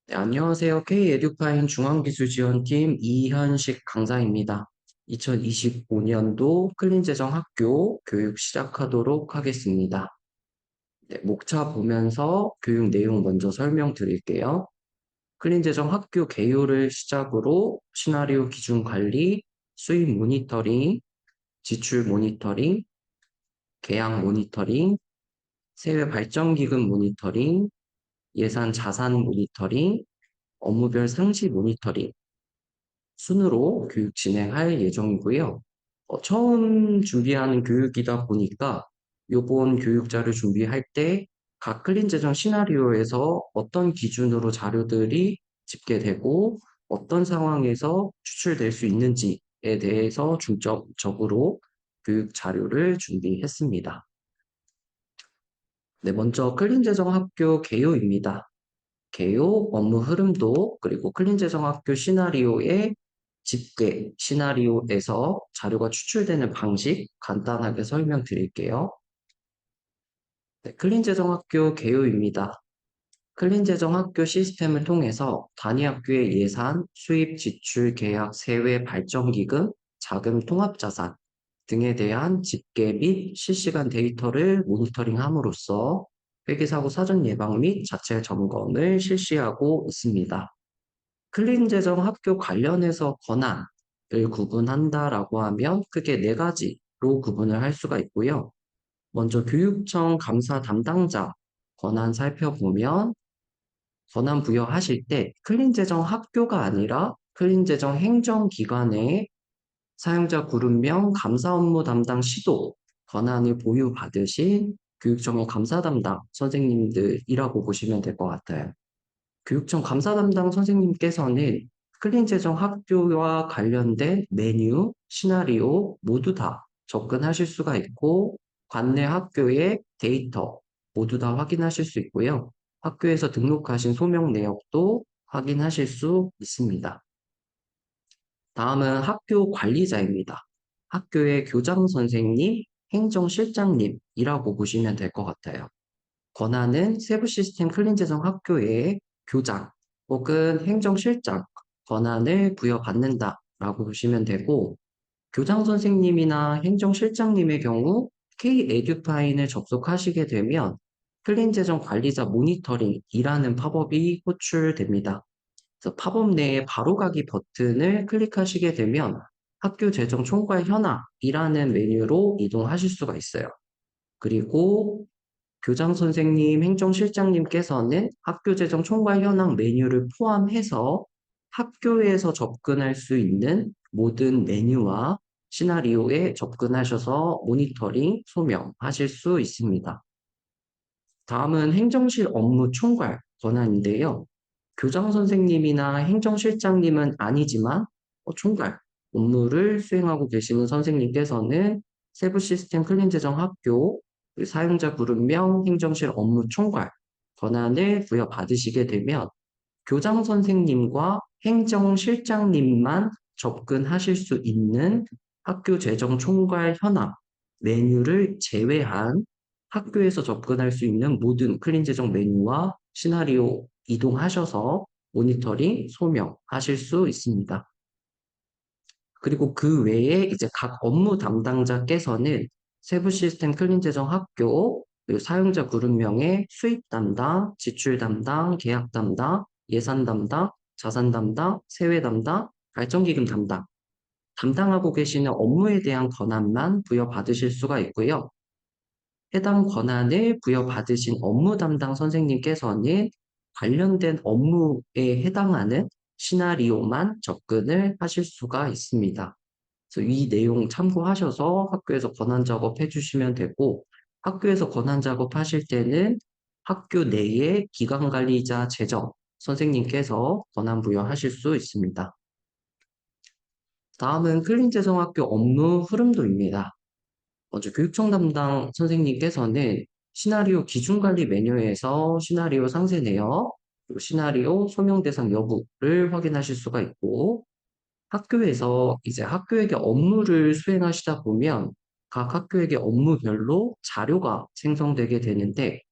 네, 안녕하세요. K-에듀파인 중앙기술지원팀 이현식 강사입니다. 2025년도 클린재정학교 교육 시작하도록 하겠습니다. 네, 목차 보면서 교육 내용 먼저 설명드릴게요. 클린재정학교 개요를 시작으로 시나리오 기준 관리, 수입 모니터링, 지출 모니터링, 계약 모니터링, 세외 발전기금 모니터링, 예산 자산 모니터링, 업무별 상시 모니터링, 순으로 교육 진행할 예정이고요. 처음 준비하는 교육이다 보니까 요번 교육 자료 준비할 때 각 클린 재정 시나리오에서 어떤 기준으로 자료들이 집계되고 어떤 상황에서 추출될 수 있는지에 대해서 중점적으로 교육 자료를 준비했습니다. 네, 먼저 클린 재정 학교 개요입니다. 개요, 업무 흐름도, 그리고 클린재정학교 시나리오의 집계, 시나리오에서 자료가 추출되는 방식 간단하게 설명드릴게요. 네, 클린재정학교 개요입니다. 클린재정학교 시스템을 통해서 단위 학교의 예산, 수입, 지출, 계약, 세외, 발전기금, 자금 통합자산 등에 대한 집계 및 실시간 데이터를 모니터링함으로써 회계사고 사전 예방 및 자체 점검을 실시하고 있습니다. 클린 재정 학교 관련해서 권한을 구분한다라고 하면 크게 네 가지로 구분을 할 수가 있고요. 먼저 교육청 감사 담당자 권한 살펴보면 권한 부여하실 때 클린 재정 학교가 아니라 클린 재정 행정기관의 사용자 그룹명 감사 업무 담당 시도 권한을 보유받으신 교육청의 감사 담당 선생님들이라고 보시면 될 것 같아요. 교육청 감사 담당 선생님께서는 클린 재정 학교와 관련된 메뉴, 시나리오 모두 다 접근하실 수가 있고, 관내 학교의 데이터 모두 다 확인하실 수 있고요. 학교에서 등록하신 소명 내역도 확인하실 수 있습니다. 다음은 학교 관리자입니다. 학교의 교장 선생님, 행정실장님이라고 보시면 될 것 같아요. 권한은 세부 시스템 클린 재정 학교의 교장 혹은 행정실장 권한을 부여받는다라고 보시면 되고, 교장 선생님이나 행정실장님의 경우 K-에듀파인을 접속하시게 되면 클린 재정 관리자 모니터링이라는 팝업이 호출됩니다. 그래서 팝업 내에 바로가기 버튼을 클릭하시게 되면 학교 재정 총괄 현황이라는 메뉴로 이동하실 수가 있어요. 그리고 교장 선생님, 행정실장님께서는 학교 재정 총괄 현황 메뉴를 포함해서 학교에서 접근할 수 있는 모든 메뉴와 시나리오에 접근하셔서 모니터링, 소명하실 수 있습니다. 다음은 행정실 업무 총괄 권한인데요. 교장 선생님이나 행정실장님은 아니지만 총괄 업무를 수행하고 계시는 선생님께서는 세부 시스템 클린 재정 학교 사용자 그룹명 행정실 업무 총괄 권한을 부여받으시게 되면 교장 선생님과 행정실장님만 접근하실 수 있는 학교 재정 총괄 현황 메뉴를 제외한 학교에서 접근할 수 있는 모든 클린 재정 메뉴와 시나리오 이동하셔서 모니터링, 소명하실 수 있습니다. 그리고 그 외에 이제 각 업무 담당자께서는 세부 시스템 클린 재정 학교, 그리고 사용자 그룹명의 수입 담당, 지출 담당, 계약 담당, 예산 담당, 자산 담당, 세외 담당, 발전기금 담당, 담당하고 계시는 업무에 대한 권한만 부여받으실 수가 있고요. 해당 권한을 부여받으신 업무 담당 선생님께서는 관련된 업무에 해당하는 시나리오만 접근을 하실 수가 있습니다. 그래서 이 내용 참고하셔서 학교에서 권한 작업해 주시면 되고, 학교에서 권한 작업하실 때는 학교 내에 기관관리자 재정 선생님께서 권한 부여하실 수 있습니다. 다음은 클린재정학교 업무 흐름도입니다. 먼저 교육청 담당 선생님께서는 시나리오 기준관리 메뉴에서 시나리오 상세 내역, 그리고 시나리오 소명 대상 여부를 확인하실 수가 있고, 학교에서 이제 학교에게 업무를 수행하시다 보면 각 학교에게 업무별로 자료가 생성되게 되는데,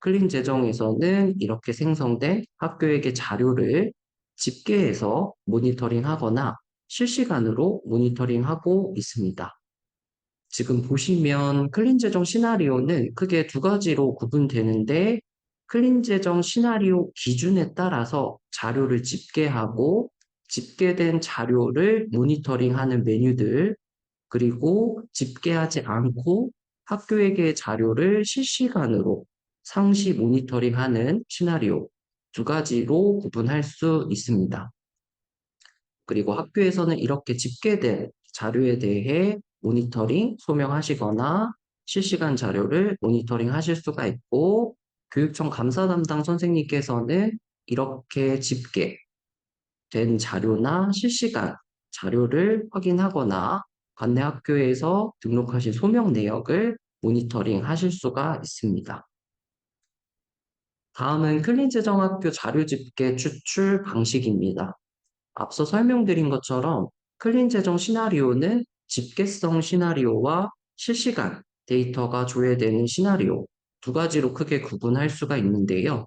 클린 재정에서는 이렇게 생성된 학교에게 자료를 집계해서 모니터링하거나 실시간으로 모니터링하고 있습니다. 지금 보시면 클린 재정 시나리오는 크게 두 가지로 구분되는데 클린 재정 시나리오 기준에 따라서 자료를 집계하고 집계된 자료를 모니터링하는 메뉴들, 그리고 집계하지 않고 학교에게 자료를 실시간으로 상시 모니터링하는 시나리오 두 가지로 구분할 수 있습니다. 그리고 학교에서는 이렇게 집계된 자료에 대해 모니터링, 소명하시거나 실시간 자료를 모니터링 하실 수가 있고, 교육청 감사 담당 선생님께서는 이렇게 집계된 자료나 실시간 자료를 확인하거나 관내 학교에서 등록하신 소명 내역을 모니터링 하실 수가 있습니다. 다음은 클린재정학교 자료 집계 추출 방식입니다. 앞서 설명드린 것처럼 클린 재정 시나리오는 집계성 시나리오와 실시간 데이터가 조회되는 시나리오 두 가지로 크게 구분할 수가 있는데요.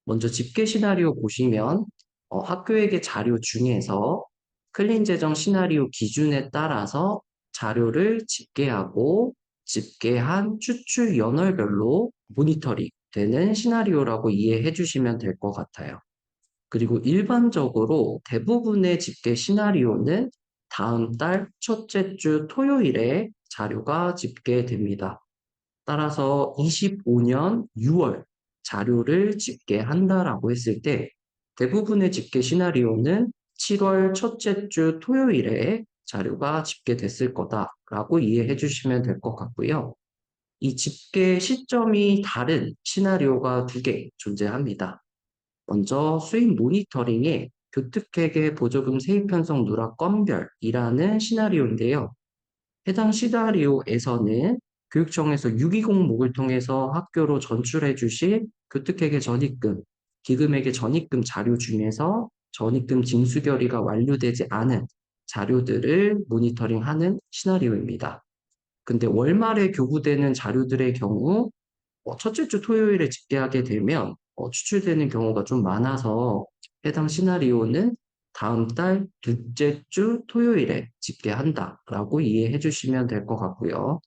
먼저 집계 시나리오 보시면 학교에게 자료 중에서 클린 재정 시나리오 기준에 따라서 자료를 집계하고 집계한 추출 연월별로 모니터링 되는 시나리오라고 이해해 주시면 될 것 같아요. 그리고 일반적으로 대부분의 집계 시나리오는 다음 달 첫째 주 토요일에 자료가 집계됩니다. 따라서 25년 6월 자료를 집계한다라고 했을 때 대부분의 집계 시나리오는 7월 첫째 주 토요일에 자료가 집계됐을 거다라고 이해해 주시면 될 것 같고요. 이 집계 시점이 다른 시나리오가 두 개 존재합니다. 먼저 수익 모니터링의 교특회계 보조금 세입 편성 누락 건별이라는 시나리오인데요. 해당 시나리오에서는 교육청에서 620목을 통해서 학교로 전출해 주실 교특회계 전입금, 기금액의 전입금 자료 중에서 전입금 징수 결의가 완료되지 않은 자료들을 모니터링하는 시나리오입니다. 근데 월말에 교부되는 자료들의 경우 첫째 주 토요일에 집계하게 되면 추출되는 경우가 좀 많아서 해당 시나리오는 다음 달 둘째 주 토요일에 집계한다라고 이해해 주시면 될 것 같고요.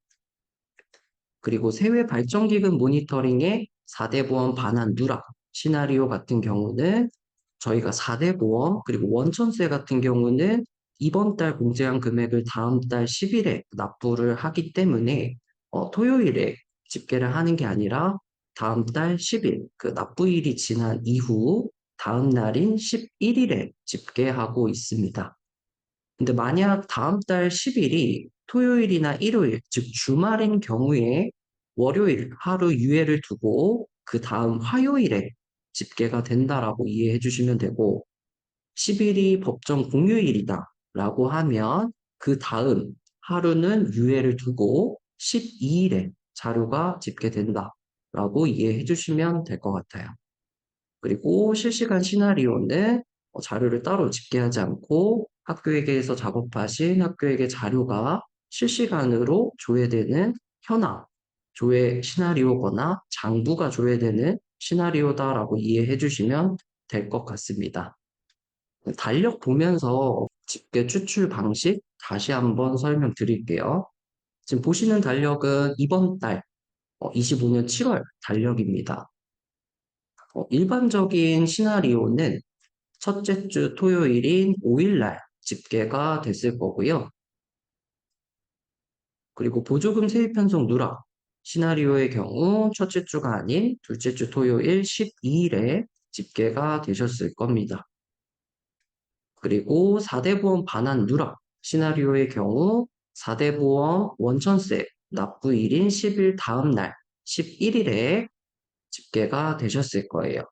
그리고 세외 발전기금 모니터링의 4대 보험 반환 누락 시나리오 같은 경우는 저희가 4대 보험 그리고 원천세 같은 경우는 이번 달 공제한 금액을 다음 달 10일에 납부를 하기 때문에 토요일에 집계를 하는 게 아니라 다음 달 10일, 그 납부일이 지난 이후 다음 날인 11일에 집계하고 있습니다. 근데 만약 다음 달 10일이 토요일이나 일요일, 즉 주말인 경우에 월요일 하루 유예를 두고 그 다음 화요일에 집계가 된다라고 이해해 주시면 되고 10일이 법정 공휴일이다라고 하면 그 다음 하루는 유예를 두고 12일에 자료가 집계된다라고 이해해 주시면 될 것 같아요. 그리고 실시간 시나리오는 자료를 따로 집계하지 않고 학교에게서 작업하신 학교에게 자료가 실시간으로 조회되는 현황, 조회 시나리오거나 장부가 조회되는 시나리오다라고 이해해 주시면 될 것 같습니다. 달력 보면서 집계 추출 방식 다시 한번 설명드릴게요. 지금 보시는 달력은 이번 달 25년 7월 달력입니다. 일반적인 시나리오는 첫째 주 토요일인 5일날 집계가 됐을 거고요. 그리고 보조금 세입 편성 누락 시나리오의 경우 첫째 주가 아닌 둘째 주 토요일 12일에 집계가 되셨을 겁니다. 그리고 4대 보험 반환 누락 시나리오의 경우 4대 보험 원천세 납부일인 10일 다음 날 11일에 집계가 되셨을 거예요.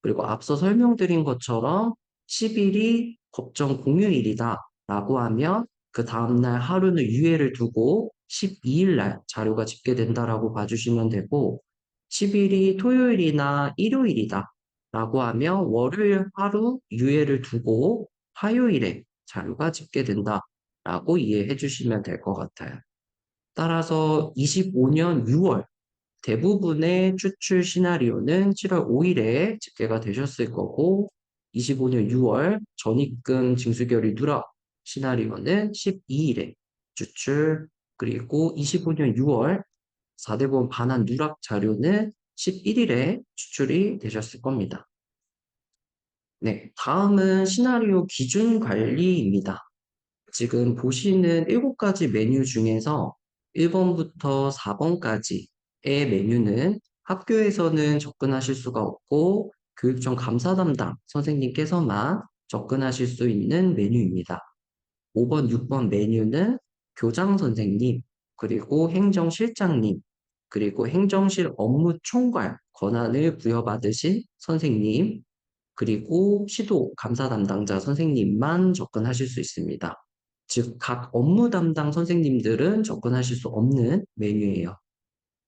그리고 앞서 설명드린 것처럼 10일이 법정 공휴일이다 라고 하면 그 다음날 하루는 유예를 두고 12일 날 자료가 집계된다라고 봐주시면 되고 10일이 토요일이나 일요일이다 라고 하면 월요일 하루 유예를 두고 화요일에 자료가 집계된다 라고 이해해 주시면 될 것 같아요. 따라서 25년 6월 대부분의 추출 시나리오는 7월 5일에 집계가 되셨을 거고, 25년 6월 전입금 징수결의 누락 시나리오는 12일에 추출, 그리고 25년 6월 4대보험 반환 누락 자료는 11일에 추출이 되셨을 겁니다. 네, 다음은 시나리오 기준 관리입니다. 지금 보시는 7가지 메뉴 중에서 1번부터 4번까지의 메뉴는 학교에서는 접근하실 수가 없고 교육청 감사 담당 선생님께서만 접근하실 수 있는 메뉴입니다. 5번, 6번 메뉴는 교장 선생님, 그리고 행정실장님, 그리고 행정실 업무 총괄 권한을 부여받으신 선생님, 그리고 시도 감사 담당자 선생님만 접근하실 수 있습니다. 즉, 각 업무 담당 선생님들은 접근하실 수 없는 메뉴예요.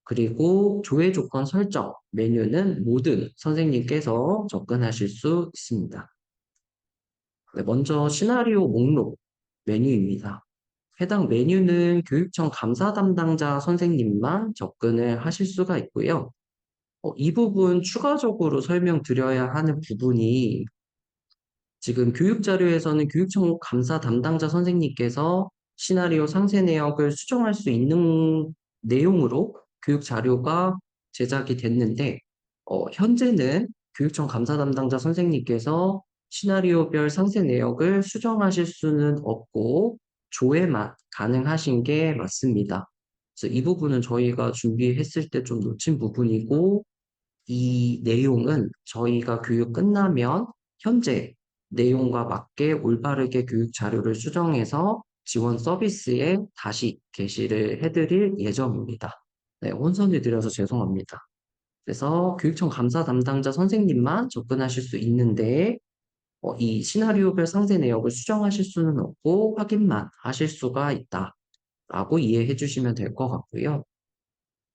그리고 조회 조건 설정 메뉴는 모든 선생님께서 접근하실 수 있습니다. 네, 먼저 시나리오 목록 메뉴입니다. 해당 메뉴는 교육청 감사 담당자 선생님만 접근을 하실 수가 있고요. 이 부분 추가적으로 설명드려야 하는 부분이 지금 교육 자료에서는 교육청 감사 담당자 선생님께서 시나리오 상세 내역을 수정할 수 있는 내용으로 교육 자료가 제작이 됐는데, 현재는 교육청 감사 담당자 선생님께서 시나리오별 상세 내역을 수정하실 수는 없고, 조회만 가능하신 게 맞습니다. 그래서 이 부분은 저희가 준비했을 때 좀 놓친 부분이고, 이 내용은 저희가 교육 끝나면 현재 내용과 맞게 올바르게 교육 자료를 수정해서 지원 서비스에 다시 게시를 해드릴 예정입니다. 네, 혼선을 드려서 죄송합니다. 그래서 교육청 감사 담당자 선생님만 접근하실 수 있는데 이 시나리오별 상세 내역을 수정하실 수는 없고 확인만 하실 수가 있다라고 이해해 주시면 될 것 같고요.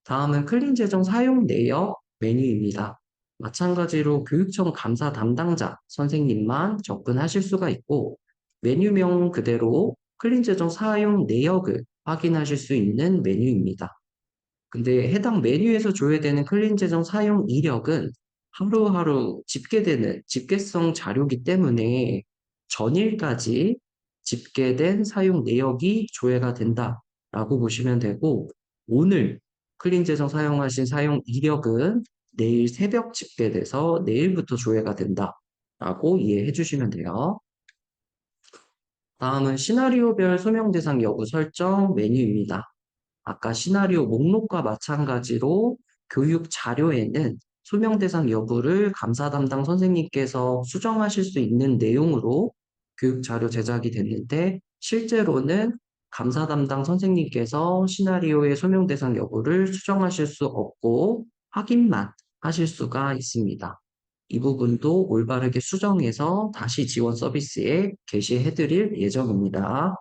다음은 클린 재정 사용 내역 메뉴입니다. 마찬가지로 교육청 감사 담당자 선생님만 접근하실 수가 있고 메뉴명 그대로 클린 재정 사용 내역을 확인하실 수 있는 메뉴입니다. 근데 해당 메뉴에서 조회되는 클린 재정 사용 이력은 하루하루 집계되는 집계성 자료이기 때문에 전일까지 집계된 사용 내역이 조회가 된다라고 보시면 되고 오늘 클린 재정 사용하신 사용 이력은 내일 새벽 집계돼서 내일부터 조회가 된다라고 이해해 주시면 돼요. 다음은 시나리오별 소명 대상 여부 설정 메뉴입니다. 아까 시나리오 목록과 마찬가지로 교육 자료에는 소명 대상 여부를 감사 담당 선생님께서 수정하실 수 있는 내용으로 교육 자료 제작이 됐는데 실제로는 감사 담당 선생님께서 시나리오의 소명 대상 여부를 수정하실 수 없고 확인만 하실 수가 있습니다. 이 부분도 올바르게 수정해서 다시 지원 서비스에 게시해 드릴 예정입니다.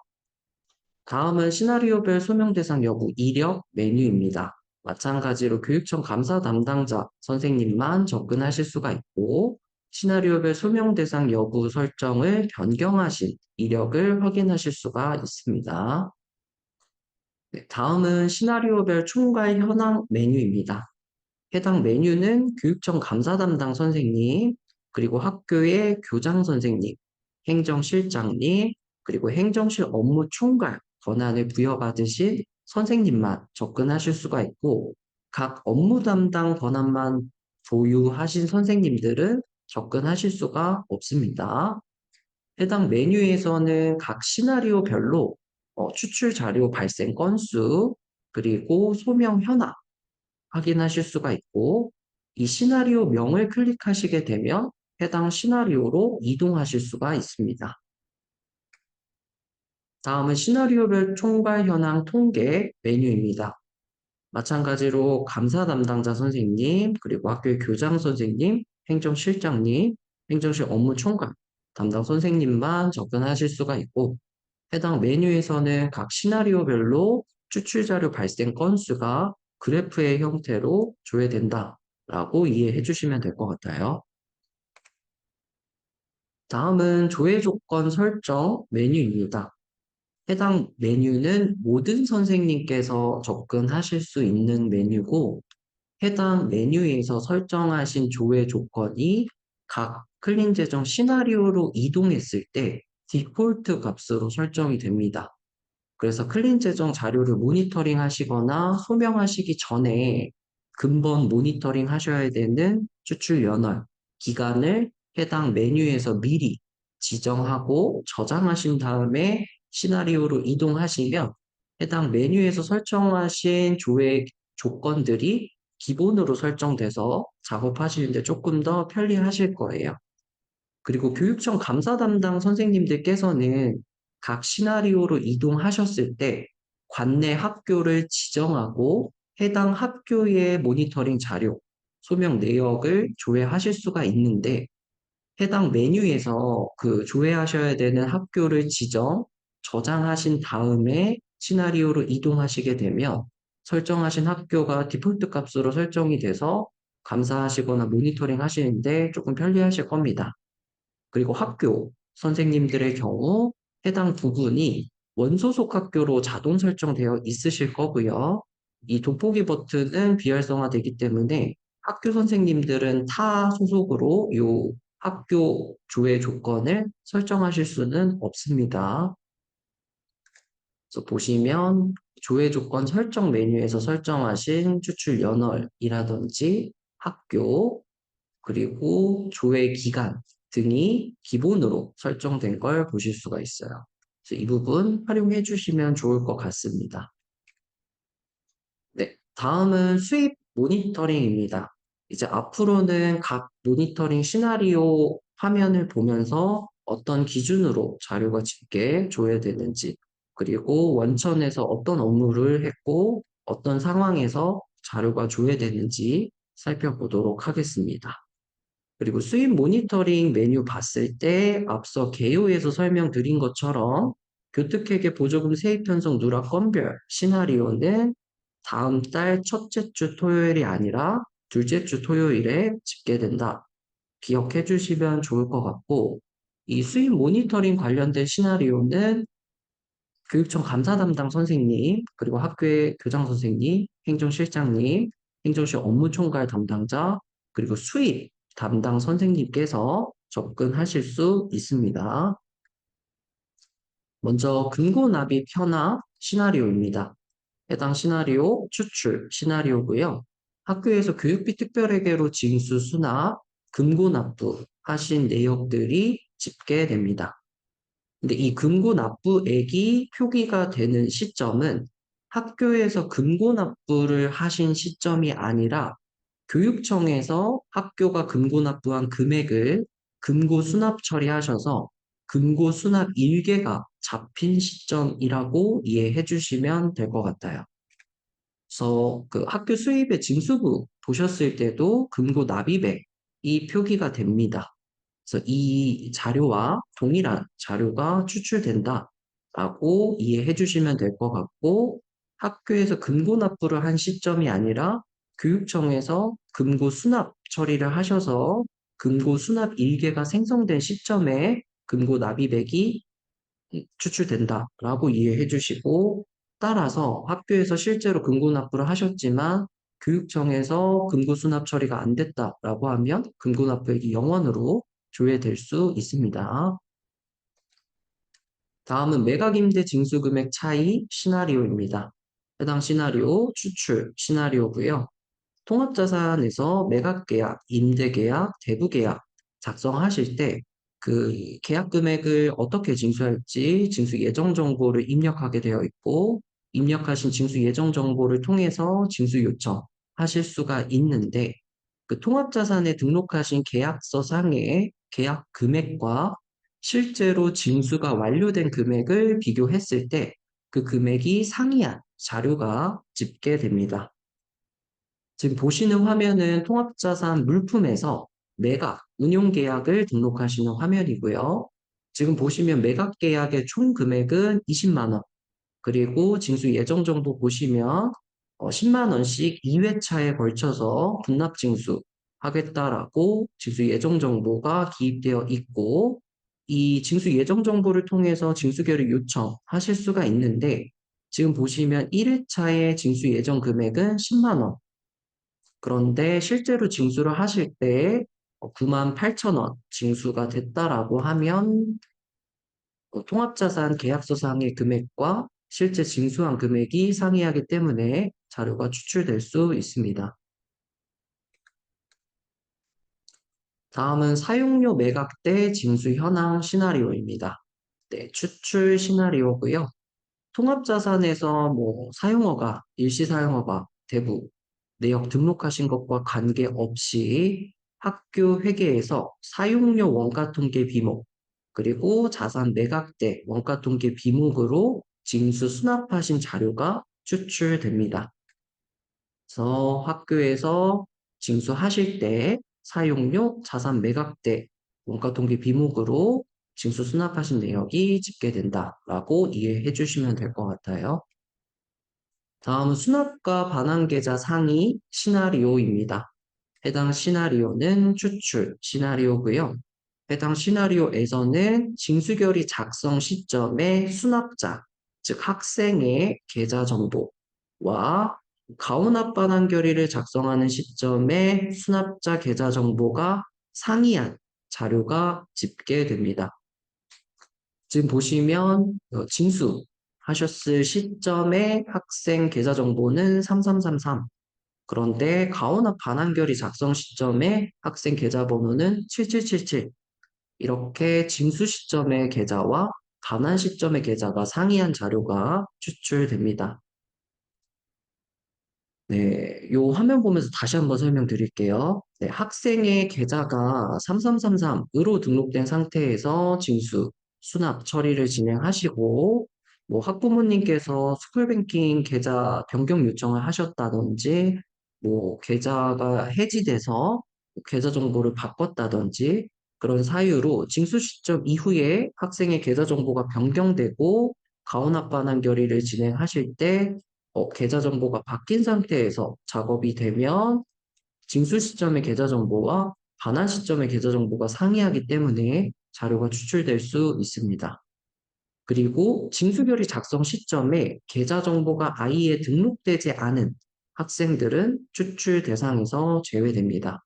다음은 시나리오별 소명 대상 여부 이력 메뉴입니다. 마찬가지로 교육청 감사 담당자 선생님만 접근하실 수가 있고 시나리오별 소명 대상 여부 설정을 변경하신 이력을 확인하실 수가 있습니다. 네, 다음은 시나리오별 총괄 현황 메뉴입니다. 해당 메뉴는 교육청 감사 담당 선생님, 그리고 학교의 교장 선생님, 행정실장님, 그리고 행정실 업무 총괄 권한을 부여받으신 선생님만 접근하실 수가 있고, 각 업무 담당 권한만 보유하신 선생님들은 접근하실 수가 없습니다. 해당 메뉴에서는 각 시나리오별로 추출 자료 발생 건수, 그리고 소명 현황, 확인하실 수가 있고 이 시나리오 명을 클릭하시게 되면 해당 시나리오로 이동하실 수가 있습니다. 다음은 시나리오별 총괄 현황 통계 메뉴입니다. 마찬가지로 감사 담당자 선생님, 그리고 학교의 교장 선생님, 행정실장님, 행정실 업무 총괄 담당 선생님만 접근하실 수가 있고 해당 메뉴에서는 각 시나리오별로 추출 자료 발생 건수가 그래프의 형태로 조회된다라고 이해해 주시면 될 것 같아요. 다음은 조회 조건 설정 메뉴입니다. 해당 메뉴는 모든 선생님께서 접근하실 수 있는 메뉴고 해당 메뉴에서 설정하신 조회 조건이 각 클린 재정 시나리오로 이동했을 때 디폴트 값으로 설정이 됩니다. 그래서 클린 재정 자료를 모니터링 하시거나 소명하시기 전에 근본 모니터링 하셔야 되는 추출 연월, 기간을 해당 메뉴에서 미리 지정하고 저장하신 다음에 시나리오로 이동하시면 해당 메뉴에서 설정하신 조회 조건들이 기본으로 설정돼서 작업하시는데 조금 더 편리하실 거예요. 그리고 교육청 감사 담당 선생님들께서는 각 시나리오로 이동하셨을 때 관내 학교를 지정하고 해당 학교의 모니터링 자료, 소명 내역을 조회하실 수가 있는데 해당 메뉴에서 그 조회하셔야 되는 학교를 지정, 저장하신 다음에 시나리오로 이동하시게 되면 설정하신 학교가 디폴트 값으로 설정이 돼서 감사하시거나 모니터링 하시는데 조금 편리하실 겁니다. 그리고 학교 선생님들의 경우 해당 부분이 원소속 학교로 자동 설정되어 있으실 거고요. 이 돋보기 버튼은 비활성화되기 때문에 학교 선생님들은 타 소속으로 이 학교 조회 조건을 설정하실 수는 없습니다. 그래서 보시면 조회 조건 설정 메뉴에서 설정하신 추출 연월이라든지 학교, 그리고 조회 기간 등이 기본으로 설정된 걸 보실 수가 있어요. 그래서 이 부분 활용해 주시면 좋을 것 같습니다. 네, 다음은 수입 모니터링입니다. 이제 앞으로는 각 모니터링 시나리오 화면을 보면서 어떤 기준으로 자료가 집계 조회되는지, 그리고 원천에서 어떤 업무를 했고, 어떤 상황에서 자료가 조회되는지 살펴보도록 하겠습니다. 그리고 수입 모니터링 메뉴 봤을 때 앞서 개요에서 설명드린 것처럼 교특회계 보조금 세입 편성 누락 건별 시나리오는 다음 달 첫째 주 토요일이 아니라 둘째 주 토요일에 집계된다. 기억해 주시면 좋을 것 같고, 이 수입 모니터링 관련된 시나리오는 교육청 감사 담당 선생님, 그리고 학교의 교장 선생님, 행정실장님, 행정실 업무총괄 담당자, 그리고 수입 담당 선생님께서 접근하실 수 있습니다. 먼저 금고납입 현황 시나리오입니다. 해당 시나리오 추출 시나리오고요. 학교에서 교육비 특별회계로 징수 수납, 금고납부 하신 내역들이 집계됩니다. 근데 이 금고 납부액이 표기가 되는 시점은 학교에서 금고 납부를 하신 시점이 아니라 교육청에서 학교가 금고 납부한 금액을 금고 수납 처리하셔서 금고 수납 일개가 잡힌 시점이라고 이해해 주시면 될 것 같아요. 그래서 그 학교 수입의 징수부 보셨을 때도 금고 납입액이 표기가 됩니다. 그래서 이 자료와 동일한 자료가 추출된다라고 이해해 주시면 될 것 같고, 학교에서 금고 납부를 한 시점이 아니라 교육청에서 금고 수납 처리를 하셔서 금고 수납 일개가 생성된 시점에 금고 납입액이 추출된다라고 이해해 주시고, 따라서 학교에서 실제로 금고 납부를 하셨지만 교육청에서 금고 수납 처리가 안 됐다라고 하면 금고 납부액이 0원으로 조회될 수 있습니다. 다음은 매각임대 징수금액 차이 시나리오입니다. 해당 시나리오 추출 시나리오고요. 통합자산에서 매각계약, 임대계약, 대부계약 작성하실 때 그 계약 금액을 어떻게 징수할지 징수 예정 정보를 입력하게 되어 있고, 입력하신 징수 예정 정보를 통해서 징수 요청하실 수가 있는데, 그 통합자산에 등록하신 계약서 상의 계약 금액과 실제로 징수가 완료된 금액을 비교했을 때 그 금액이 상이한 자료가 집계됩니다. 지금 보시는 화면은 통합자산 물품에서 매각, 운용계약을 등록하시는 화면이고요. 지금 보시면 매각계약의 총 금액은 20만 원, 그리고 징수 예정 정보 보시면 10만 원씩 2회차에 걸쳐서 분납 징수 하겠다라고 징수 예정 정보가 기입되어 있고, 이 징수 예정 정보를 통해서 징수결의 요청하실 수가 있는데, 지금 보시면 1회차의 징수 예정 금액은 10만 원, 그런데 실제로 징수를 하실 때 98,000원 징수가 됐다라고 하면 통합자산 계약서상의 금액과 실제 징수한 금액이 상이하기 때문에 자료가 추출될 수 있습니다. 다음은 사용료 매각 때 징수 현황 시나리오입니다. 네, 추출 시나리오고요. 통합자산에서 사용허가, 일시사용허가, 대부, 내역 등록하신 것과 관계없이 학교 회계에서 사용료 원가통계 비목, 그리고 자산 매각 때 원가통계 비목으로 징수 수납하신 자료가 추출됩니다. 그래서 학교에서 징수하실 때 사용료, 자산 매각 때 원가통계 비목으로 징수 수납하신 내역이 집계된다라고 이해해 주시면 될 것 같아요. 다음은 수납과 반환계좌 상위 시나리오입니다. 해당 시나리오는 추출 시나리오고요. 해당 시나리오에서는 징수결의 작성 시점에 수납자, 즉 학생의 계좌 정보와 가훈합 반환결의를 작성하는 시점에 수납자 계좌 정보가 상이한 자료가 집계됩니다. 지금 보시면 징수하셨을 시점에 학생 계좌 정보는 3333. 그런데 가온합 반환결의 작성 시점에 학생 계좌번호는 7777. 이렇게 징수 시점의 계좌와 반환 시점의 계좌가 상이한 자료가 추출됩니다. 네, 요 화면 보면서 다시 한번 설명드릴게요. 네, 학생의 계좌가 3333으로 등록된 상태에서 징수, 수납 처리를 진행하시고, 학부모님께서 스쿨뱅킹 계좌 변경 요청을 하셨다든지, 계좌가 해지돼서 계좌 정보를 바꿨다든지, 그런 사유로 징수 시점 이후에 학생의 계좌 정보가 변경되고, 가온합반환 결의를 진행하실 때 계좌 정보가 바뀐 상태에서 작업이 되면 징수 시점의 계좌 정보와 반환 시점의 계좌 정보가 상이하기 때문에 자료가 추출될 수 있습니다. 그리고 징수결의 작성 시점에 계좌 정보가 아이에 등록되지 않은 학생들은 추출 대상에서 제외됩니다.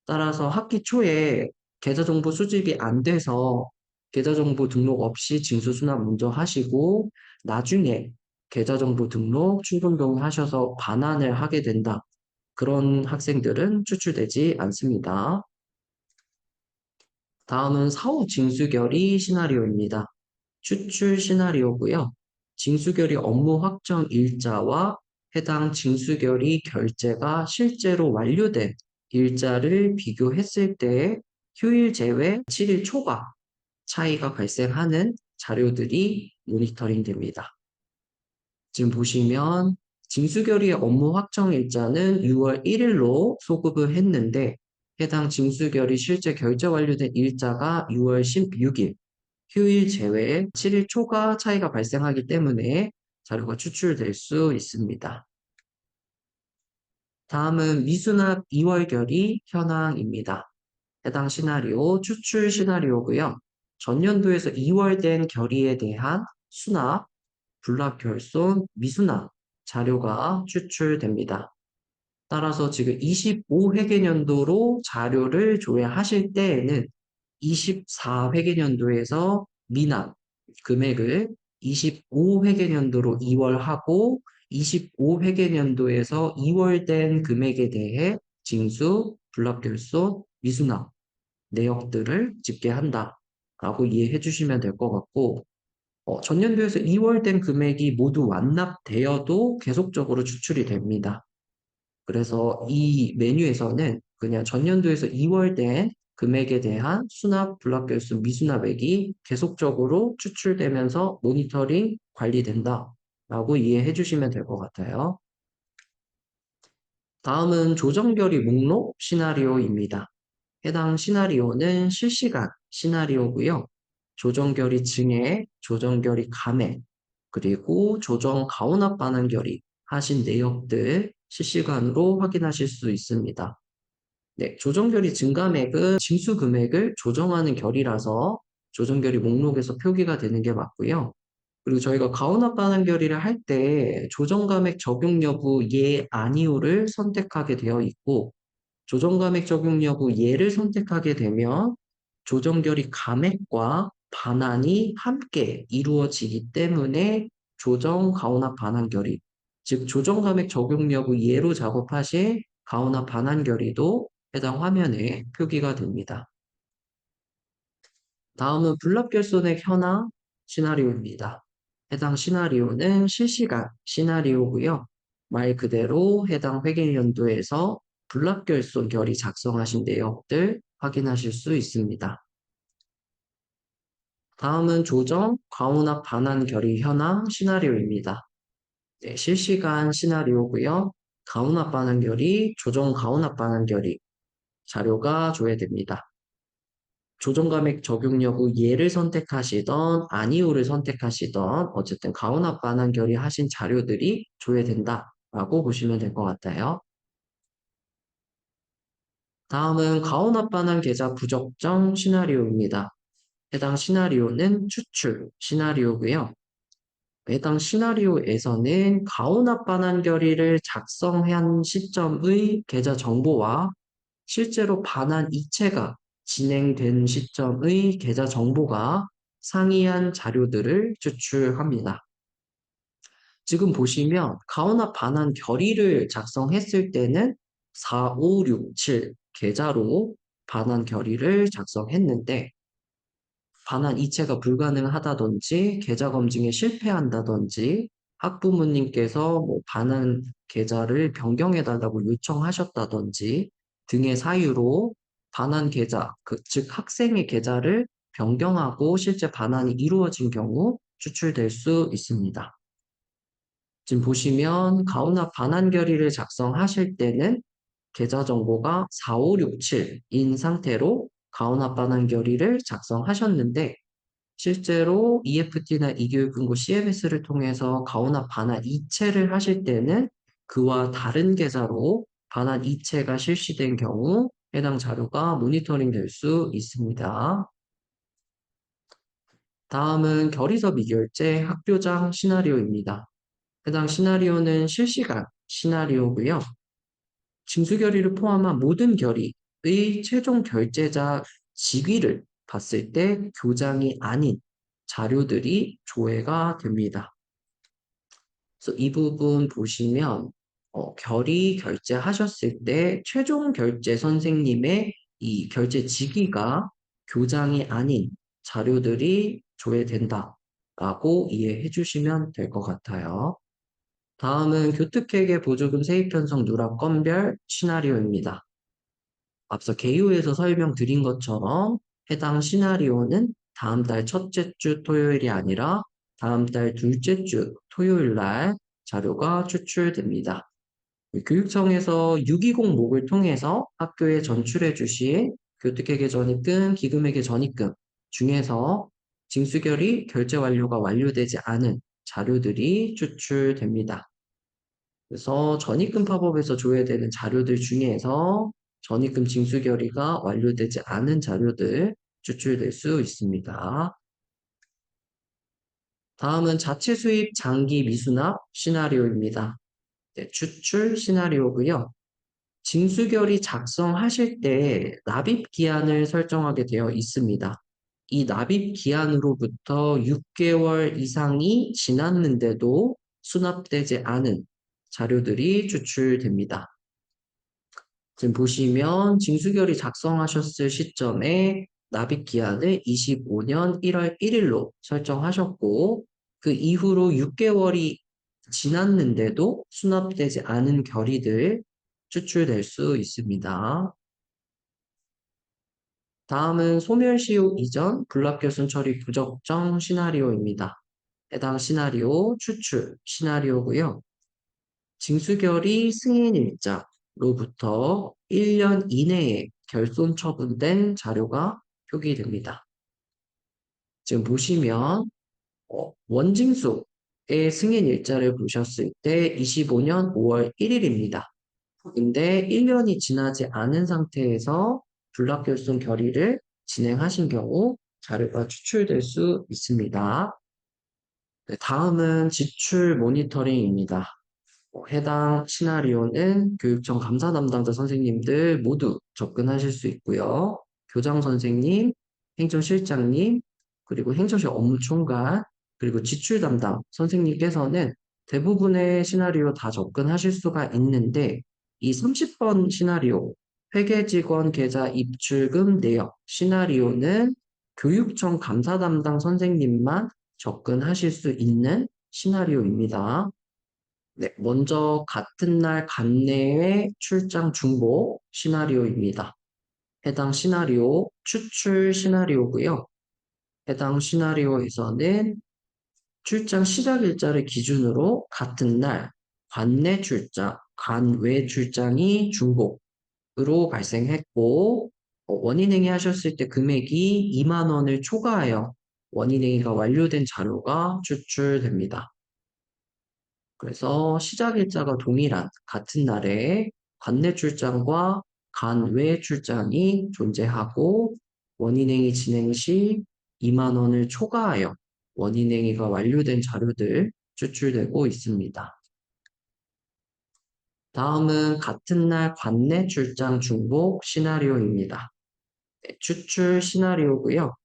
따라서 학기 초에 계좌 정보 수집이 안 돼서 계좌 정보 등록 없이 징수 수납 먼저 하시고 나중에 계좌 정보 등록 출금 동의하셔서 반환을 하게 된다. 그런 학생들은 추출되지 않습니다. 다음은 사후 징수결의 시나리오입니다. 추출 시나리오고요. 징수결의 업무 확정 일자와 해당 징수결의 결제가 실제로 완료된 일자를 비교했을 때 휴일 제외 7일 초과 차이가 발생하는 자료들이 모니터링 됩니다. 지금 보시면 징수결의 업무 확정 일자는 6월 1일로 소급을 했는데 해당 징수결의 실제 결제 완료된 일자가 6월 16일, 휴일 제외 7일 초과 차이가 발생하기 때문에 자료가 추출될 수 있습니다. 다음은 미수납 2월 결의 현황입니다. 해당 시나리오 추출 시나리오고요. 전년도에서 2월 된 결의에 대한 수납, 불납결손, 미수납 자료가 추출됩니다. 따라서 지금 25회계년도로 자료를 조회하실 때에는 24회계년도에서 미납 금액을 25회계년도로 2월하고 25회계년도에서 2월 된 금액에 대해 징수, 불납결손, 미수납 내역들을 집계한다 라고 이해해 주시면 될 것 같고 전년도에서 2월 된 금액이 모두 완납되어도 계속적으로 추출이 됩니다. 그래서 이 메뉴에서는 그냥 전년도에서 2월 된 금액에 대한 수납, 불납결손, 미수납액이 계속적으로 추출되면서 모니터링 관리된다 라고 이해해 주시면 될 것 같아요. 다음은 조정결의 목록 시나리오입니다. 해당 시나리오는 실시간 시나리오고요. 조정결의 증액, 조정결의 감액, 그리고 조정 가온합 반환 결의 하신 내역들 실시간으로 확인하실 수 있습니다. 네, 조정결의 증감액은 징수 금액을 조정하는 결의라서 조정결의 목록에서 표기가 되는 게 맞고요. 그리고 저희가 가훈합 반환 결의를 할 때 조정감액 적용 여부 예 아니오를 선택하게 되어 있고 조정감액 적용 여부 예를 선택하게 되면 조정결의 감액과 반환이 함께 이루어지기 때문에 조정 가훈합 반환 결의, 즉 조정감액 적용 여부 예로 작업하실 가훈합 반환 결의도 해당 화면에 표기가 됩니다. 다음은 불납결손액 현황 시나리오입니다. 해당 시나리오는 실시간 시나리오고요. 말 그대로 해당 회계연도에서 불납결손 결의 작성하신 내역들 확인하실 수 있습니다. 다음은 조정, 과운합 반환 결의 현황 시나리오입니다. 네, 실시간 시나리오고요. 가운합 반환 결의, 조정 가운합 반환 결의 자료가 조회됩니다. 조정감액 적용 여부 예를 선택하시던 아니오를 선택하시던 어쨌든 가훈합 반환 결의하신 자료들이 조회된다라고 보시면 될 것 같아요. 다음은 가훈합 반환 계좌 부적정 시나리오입니다. 해당 시나리오는 추출 시나리오고요. 해당 시나리오에서는 가훈합 반환 결의를 작성한 시점의 계좌 정보와 실제로 반환 이체가 진행된 시점의 계좌 정보가 상이한 자료들을 추출합니다. 지금 보시면 가오나 반환 결의를 작성했을 때는 4, 5, 6, 7 계좌로 반환 결의를 작성했는데 반환 이체가 불가능하다든지 계좌 검증에 실패한다든지 학부모님께서 뭐 반환 계좌를 변경해달라고 요청하셨다든지 등의 사유로 반환 계좌, 즉 학생의 계좌를 변경하고 실제 반환이 이루어진 경우 추출될 수 있습니다. 지금 보시면 가오나 반환 결의를 작성하실 때는 계좌 정보가 4567인 상태로 가오나 반환 결의를 작성하셨는데 실제로 EFT나 이교육금고 CMS를 통해서 가오나 반환 이체를 하실 때는 그와 다른 계좌로 반환 이체가 실시된 경우 해당 자료가 모니터링 될 수 있습니다. 다음은 결의서 미결제 학교장 시나리오입니다. 해당 시나리오는 실시간 시나리오고요. 징수결의를 포함한 모든 결의의 최종 결제자 직위를 봤을 때 교장이 아닌 자료들이 조회가 됩니다. 그래서 이 부분 보시면 결의 결제하셨을 때 최종 결제 선생님의 이 결제 직위가 교장이 아닌 자료들이 조회된다라고 이해해 주시면 될 것 같아요. 다음은 교특회계 보조금 세입 편성 누락 건별 시나리오입니다. 앞서 개요에서 설명드린 것처럼 해당 시나리오는 다음 달 첫째 주 토요일이 아니라 다음 달 둘째 주 토요일 날 자료가 추출됩니다. 교육청에서 620 목을 통해서 학교에 전출해 주신 교특회계 전입금, 기금회계 전입금 중에서 징수결의 결제 완료가 완료되지 않은 자료들이 추출됩니다. 그래서 전입금파법에서 조회되는 자료들 중에서 전입금 징수 결의가 완료되지 않은 자료들 추출될 수 있습니다. 다음은 자체 수입 장기 미수납 시나리오입니다. 네, 추출 시나리오고요. 징수결의 작성하실 때 납입 기한을 설정하게 되어 있습니다. 이 납입 기한으로부터 6개월 이상이 지났는데도 수납되지 않은 자료들이 추출됩니다. 지금 보시면 징수결의 작성하셨을 시점에 납입 기한을 25년 1월 1일로 설정하셨고 그 이후로 6개월이 지났는데도 수납되지 않은 결의들 추출될 수 있습니다. 다음은 소멸시효 이전 불합격선 처리 부적정 시나리오입니다. 해당 시나리오 추출 시나리오고요. 징수결의 승인일자로부터 1년 이내에 결손 처분된 자료가 표기됩니다. 지금 보시면 원징수의 승인일자를 보셨을 때 25년 5월 1일입니다. 근데 1년이 지나지 않은 상태에서 불합결손 결의를 진행하신 경우 자료가 추출될 수 있습니다. 네, 다음은 지출 모니터링입니다. 해당 시나리오는 교육청 감사 담당자 선생님들 모두 접근하실 수 있고요. 교장 선생님, 행정실장님, 그리고 행정실 업무총괄, 그리고 지출 담당 선생님께서는 대부분의 시나리오 다 접근하실 수가 있는데 이 30번 시나리오, 회계직원 계좌 입출금 내역 시나리오는 교육청 감사 담당 선생님만 접근하실 수 있는 시나리오입니다. 네, 먼저 같은 날 관내외 출장 중복 시나리오입니다. 해당 시나리오 추출 시나리오고요. 해당 시나리오에서는 출장 시작 일자를 기준으로 같은 날 관내 출장, 관외 출장이 중복으로 발생했고 원인행위 하셨을 때 금액이 2만 원을 초과하여 원인행위가 완료된 자료가 추출됩니다. 그래서 시작 일자가 동일한 같은 날에 관내 출장과 관외 출장이 존재하고 원인행위 진행 시 2만 원을 초과하여 원인행위가 완료된 자료들 추출되고 있습니다. 다음은 같은 날 관내 출장 중복 시나리오입니다. 네, 추출 시나리오고요.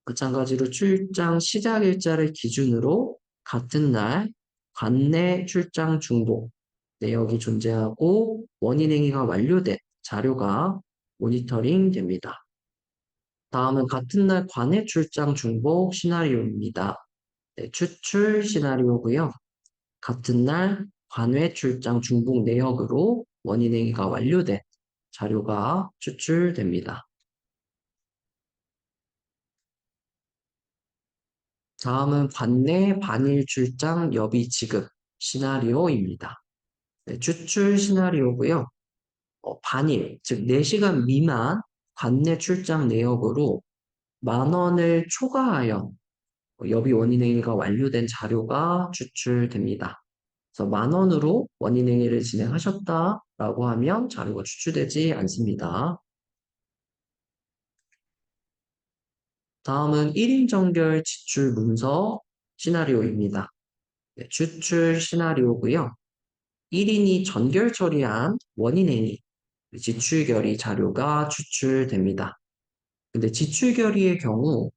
마찬가지로 출장 시작 일자를 기준으로 같은 날 관내 출장 중복 내역이 존재하고 원인 행위가 완료된 자료가 모니터링 됩니다. 다음은 같은 날 관내 출장 중복 시나리오입니다. 네, 추출 시나리오고요. 같은 날 관외 출장 중복 내역으로 원인 행위가 완료된 자료가 추출됩니다. 다음은 관내 반일 출장 여비 지급 시나리오입니다. 네, 추출 시나리오고요. 반일, 즉 4시간 미만 관내 출장 내역으로 만 원을 초과하여 여비 원인행위가 완료된 자료가 추출됩니다. 그래서 만 원으로 원인행위를 진행하셨다라고 하면 자료가 추출되지 않습니다. 다음은 1인 정결 지출 문서 시나리오입니다. 네, 추출 시나리오고요. 1인이 전결 처리한 원인행위, 지출결의 자료가 추출됩니다. 근데 지출결의의 경우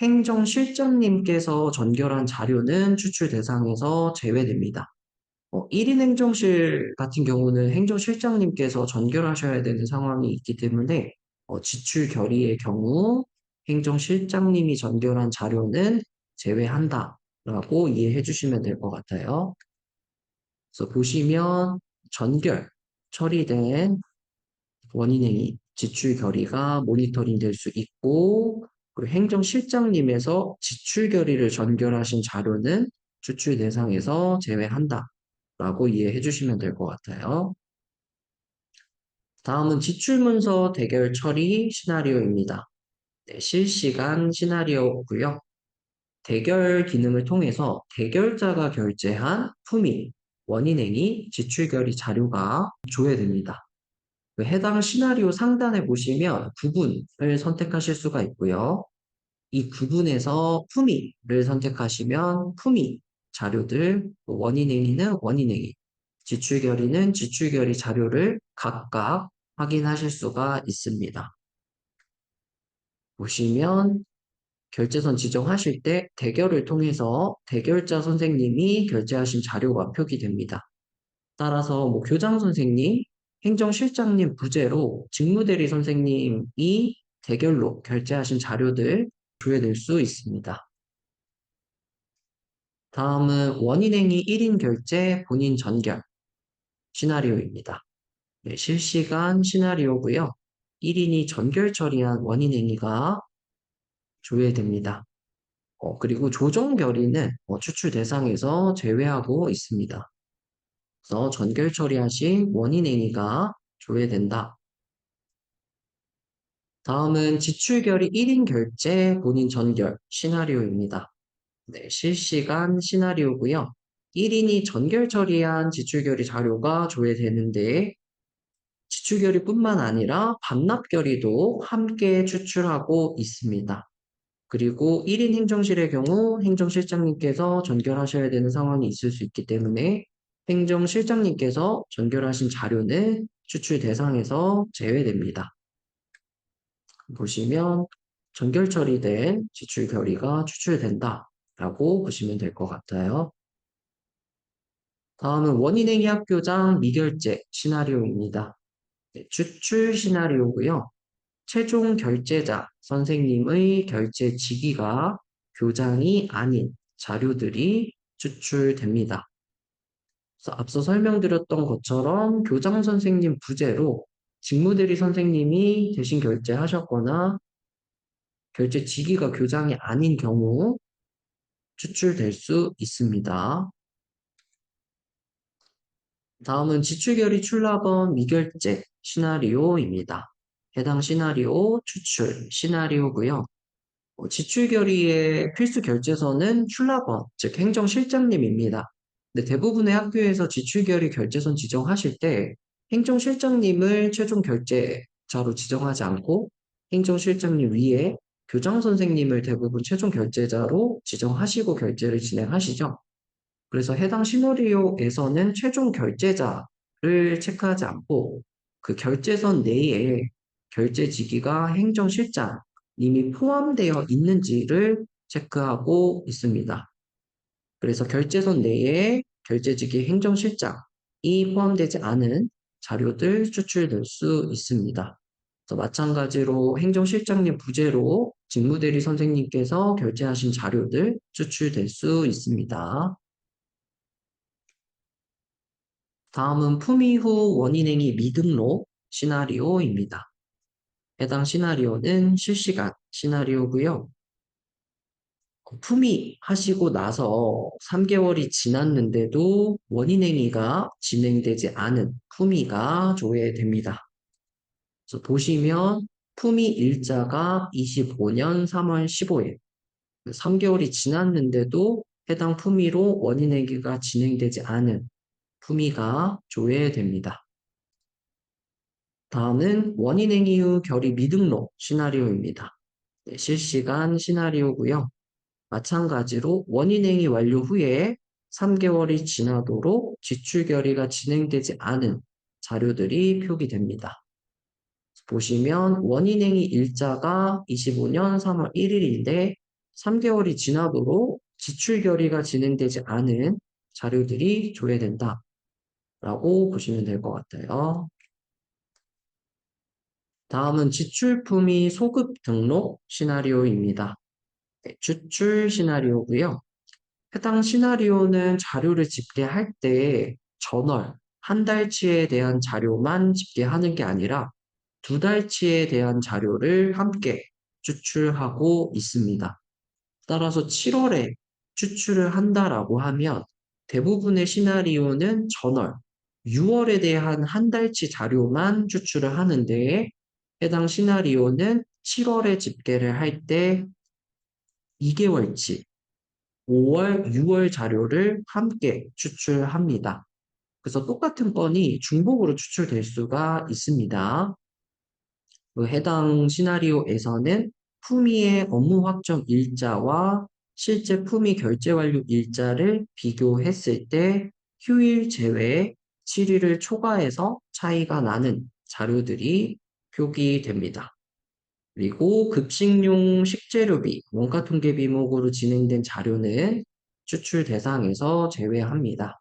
행정실장님께서 전결한 자료는 추출 대상에서 제외됩니다. 1인 행정실 같은 경우는 행정실장님께서 전결하셔야 되는 상황이 있기 때문에 지출결의의 경우 행정실장님이 전결한 자료는 제외한다라고 이해해 주시면 될 것 같아요. 그래서 보시면 전결 처리된 원인행위 지출 결의가 모니터링 될 수 있고 그리고 행정실장님에서 지출 결의를 전결하신 자료는 추출 대상에서 제외한다 라고 이해해 주시면 될 것 같아요. 다음은 지출문서 대결 처리 시나리오입니다. 네, 실시간 시나리오고요. 대결 기능을 통해서 대결자가 결제한 품위, 원인행위, 지출결의 자료가 조회됩니다. 해당 시나리오 상단에 보시면 구분을 선택하실 수가 있고요. 이 구분에서 품위를 선택하시면 품위 자료들, 원인행위는 원인행위, 지출결의는 지출결의 자료를 각각 확인하실 수가 있습니다. 보시면 결제선 지정하실 때 대결을 통해서 대결자 선생님이 결제하신 자료가 표기됩니다. 따라서 뭐 교장 선생님, 행정실장님 부재로 직무대리 선생님이 대결로 결제하신 자료들 조회될 수 있습니다. 다음은 원인행위 1인 결제 본인 전결 시나리오입니다. 네, 실시간 시나리오고요. 1인이 전결 처리한 원인행위가 조회됩니다. 그리고 조정 결의는 추출 대상에서 제외하고 있습니다. 그래서 전결 처리하신 원인행위가 조회된다. 다음은 지출결의 1인 결제 본인 전결 시나리오입니다. 네, 실시간 시나리오고요. 1인이 전결 처리한 지출결의 자료가 조회되는데 지출결의뿐만 아니라 반납결의도 함께 추출하고 있습니다. 그리고 1인 행정실의 경우 행정실장님께서 전결하셔야 되는 상황이 있을 수 있기 때문에 행정실장님께서 전결하신 자료는 추출 대상에서 제외됩니다. 보시면 전결 처리된 지출 결의가 추출된다라고 보시면 될 것 같아요. 다음은 원인행위 학교장 미결제 시나리오입니다. 네, 추출 시나리오고요. 최종 결제자 선생님의 결제 직위가 교장이 아닌 자료들이 추출됩니다. 그래서 앞서 설명드렸던 것처럼 교장 선생님 부재로 직무대리 선생님이 대신 결제하셨거나 결제 직위가 교장이 아닌 경우 추출될 수 있습니다. 다음은 지출결의 출납원 미결제 시나리오입니다. 해당 시나리오 추출 시나리오고요. 지출 결의의 필수 결제선은 출납원, 즉 행정실장님입니다. 근데 대부분의 학교에서 지출 결의 결제선 지정하실 때 행정실장님을 최종 결제자로 지정하지 않고 행정실장님 위에 교장 선생님을 대부분 최종 결제자로 지정하시고 결제를 진행하시죠. 그래서 해당 시나리오에서는 최종 결제자를 체크하지 않고 그 결제선 내에 결제지기가 행정실장님이 포함되어 있는지를 체크하고 있습니다. 그래서 결제선 내에 결제지기 행정실장이 포함되지 않은 자료들 추출될 수 있습니다. 그래서 마찬가지로 행정실장님 부재로 직무대리 선생님께서 결제하신 자료들 추출될 수 있습니다. 다음은 품위 후 원인행위 미등록 시나리오입니다. 해당 시나리오는 실시간 시나리오고요. 품위 하시고 나서 3개월이 지났는데도 원인행위가 진행되지 않은 품위가 조회됩니다. 그래서 보시면 품위 일자가 25년 3월 15일, 3개월이 지났는데도 해당 품위로 원인행위가 진행되지 않은 품위가 조회됩니다. 다음은 원인행위 후 결의 미등록 시나리오입니다. 네, 실시간 시나리오고요. 마찬가지로 원인행위 완료 후에 3개월이 지나도록 지출 결의가 진행되지 않은 자료들이 표기됩니다. 보시면 원인행위 일자가 25년 3월 1일인데 3개월이 지나도록 지출 결의가 진행되지 않은 자료들이 조회된다 라고 보시면 될 것 같아요. 다음은 지출품위 소급 등록 시나리오입니다. 네, 추출 시나리오고요. 해당 시나리오는 자료를 집계할 때 전월, 한 달치에 대한 자료만 집계하는 게 아니라 두 달치에 대한 자료를 함께 추출하고 있습니다. 따라서 7월에 추출을 한다라고 하면 대부분의 시나리오는 전월, 6월에 대한 한 달치 자료만 추출을 하는데 해당 시나리오는 7월에 집계를 할 때 2개월치, 5월, 6월 자료를 함께 추출합니다. 그래서 똑같은 건이 중복으로 추출될 수가 있습니다. 그 해당 시나리오에서는 품위의 업무 확정 일자와 실제 품위 결제 완료 일자를 비교했을 때 휴일 제외 7일을 초과해서 차이가 나는 자료들이 표기됩니다. 그리고 급식용 식재료비, 원가통계 비목으로 진행된 자료는 추출 대상에서 제외합니다.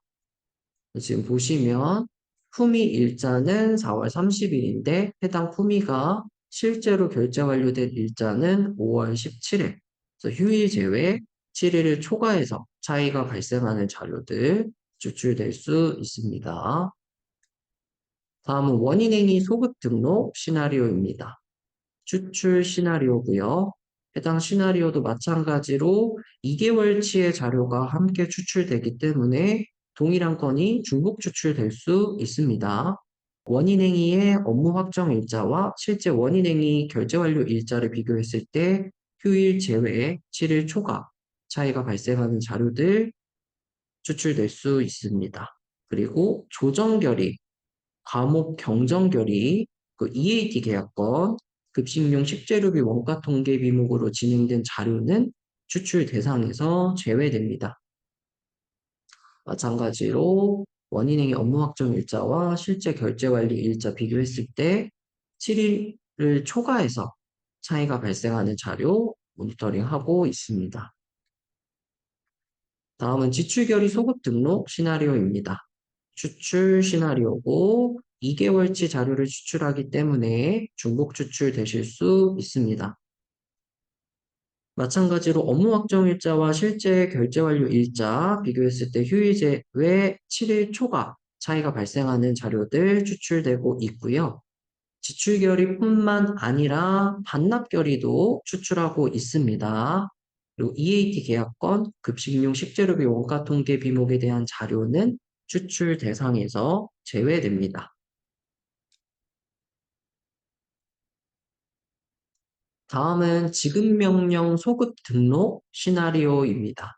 지금 보시면 품위 일자는 4월 30일인데 해당 품위가 실제로 결제 완료된 일자는 5월 17일. 그래서 휴일 제외 7일을 초과해서 차이가 발생하는 자료들 추출될 수 있습니다. 다음은 원인행위 소급 등록 시나리오입니다. 추출 시나리오고요. 해당 시나리오도 마찬가지로 2개월치의 자료가 함께 추출되기 때문에 동일한 건이 중복 추출될 수 있습니다. 원인행위의 업무 확정 일자와 실제 원인행위 결제 완료 일자를 비교했을 때 휴일 제외 7일 초과 차이가 발생하는 자료들 추출될 수 있습니다. 그리고 조정 결의, 과목 경정 결의, 그 EAD 계약건, 급식용 식재료비 원가 통계 비목으로 진행된 자료는 추출 대상에서 제외됩니다. 마찬가지로 원인행위 업무 확정 일자와 실제 결제 관리 일자 비교했을 때 7일을 초과해서 차이가 발생하는 자료 모니터링하고 있습니다. 다음은 지출결의 소급 등록 시나리오입니다. 추출 시나리오고 2개월치 자료를 추출하기 때문에 중복 추출되실 수 있습니다. 마찬가지로 업무 확정 일자와 실제 결제 완료 일자 비교했을 때 휴일제 외 7일 초과 차이가 발생하는 자료들 추출되고 있고요. 지출 결의뿐만 아니라 반납 결의도 추출하고 있습니다. 그리고 EAT 계약권, 급식용 식재료비 원가 통계 비목에 대한 자료는 추출 대상에서 제외됩니다. 다음은 지급명령 소급 등록 시나리오입니다.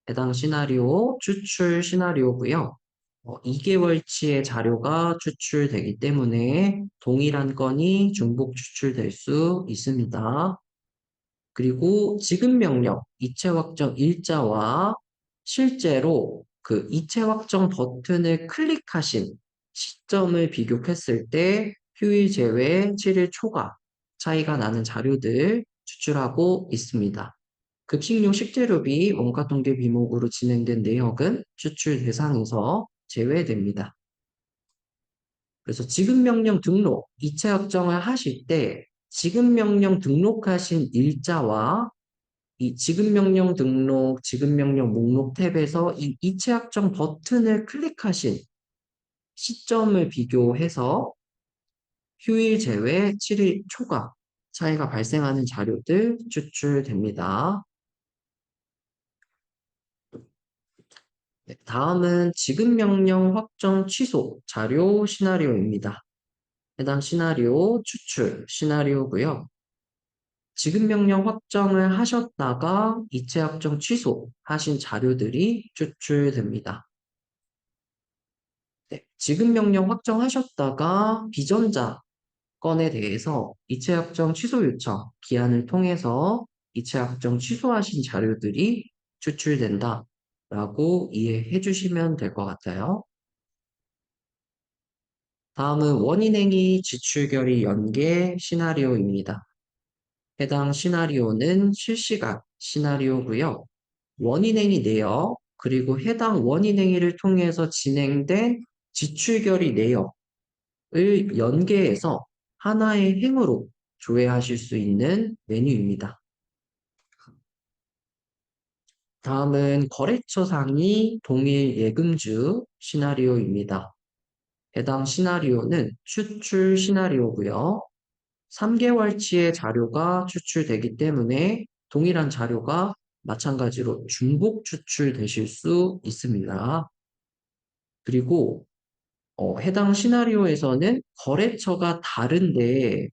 해당 시나리오 추출 시나리오고요. 2개월치의 자료가 추출되기 때문에 동일한 건이 중복 추출될 수 있습니다. 그리고 지급명령, 이체 확정 일자와 실제로 그 이체 확정 버튼을 클릭하신 시점을 비교했을 때 휴일 제외 7일 초과 차이가 나는 자료들 추출하고 있습니다. 급식용 식재료비 원가 통계 비목으로 진행된 내역은 추출 대상에서 제외됩니다. 그래서 지급명령 등록, 이체 확정을 하실 때 지급명령 등록하신 일자와 이 지급명령 등록, 지급명령 목록 탭에서 이 이체 확정 버튼을 클릭하신 시점을 비교해서 휴일 제외 7일 초과 차이가 발생하는 자료들 추출됩니다. 네, 다음은 지급명령 확정 취소 자료 시나리오입니다. 해당 시나리오 추출 시나리오고요. 지급명령 확정을 하셨다가 이체 확정 취소하신 자료들이 추출됩니다. 네, 지급명령 확정하셨다가 비전자 건에 대해서 이체 확정 취소 요청 기한을 통해서 이체 확정 취소하신 자료들이 추출된다라고 이해해 주시면 될 것 같아요. 다음은 원인행위 지출결의 연계 시나리오입니다. 해당 시나리오는 실시간 시나리오고요. 원인행위 내역, 그리고 해당 원인행위를 통해서 진행된 지출결의 내역을 연계해서 하나의 행으로 조회하실 수 있는 메뉴입니다. 다음은 거래처 상위 동일 예금주 시나리오입니다. 해당 시나리오는 추출 시나리오고요. 3개월치의 자료가 추출되기 때문에 동일한 자료가 마찬가지로 중복 추출되실 수 있습니다. 그리고 해당 시나리오에서는 거래처가 다른데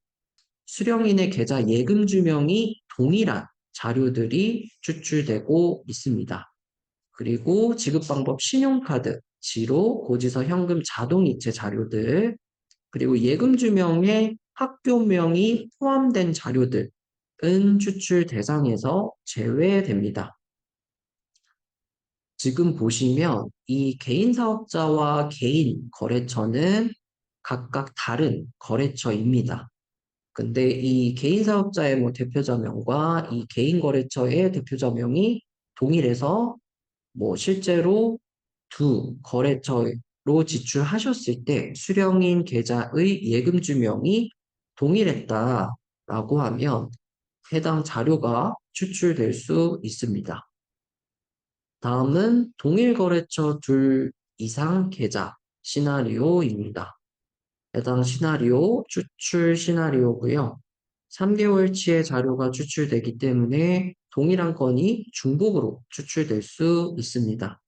수령인의 계좌 예금 주명이 동일한 자료들이 추출되고 있습니다. 그리고 지급 방법 신용카드, 지로, 고지서, 현금, 자동이체 자료들, 그리고 예금 주명에 학교명이 포함된 자료들은 추출 대상에서 제외됩니다. 지금 보시면 이 개인 사업자와 개인 거래처는 각각 다른 거래처입니다. 근데 이 개인 사업자의 뭐 대표자명과 이 개인 거래처의 대표자명이 동일해서 뭐 실제로 두 거래처로 지출하셨을 때 수령인 계좌의 예금 주명이 동일했다라고 하면 해당 자료가 추출될 수 있습니다. 다음은 동일 거래처 둘 이상 계좌 시나리오입니다. 해당 시나리오 추출 시나리오고요. 3개월치의 자료가 추출되기 때문에 동일한 건이 중복으로 추출될 수 있습니다.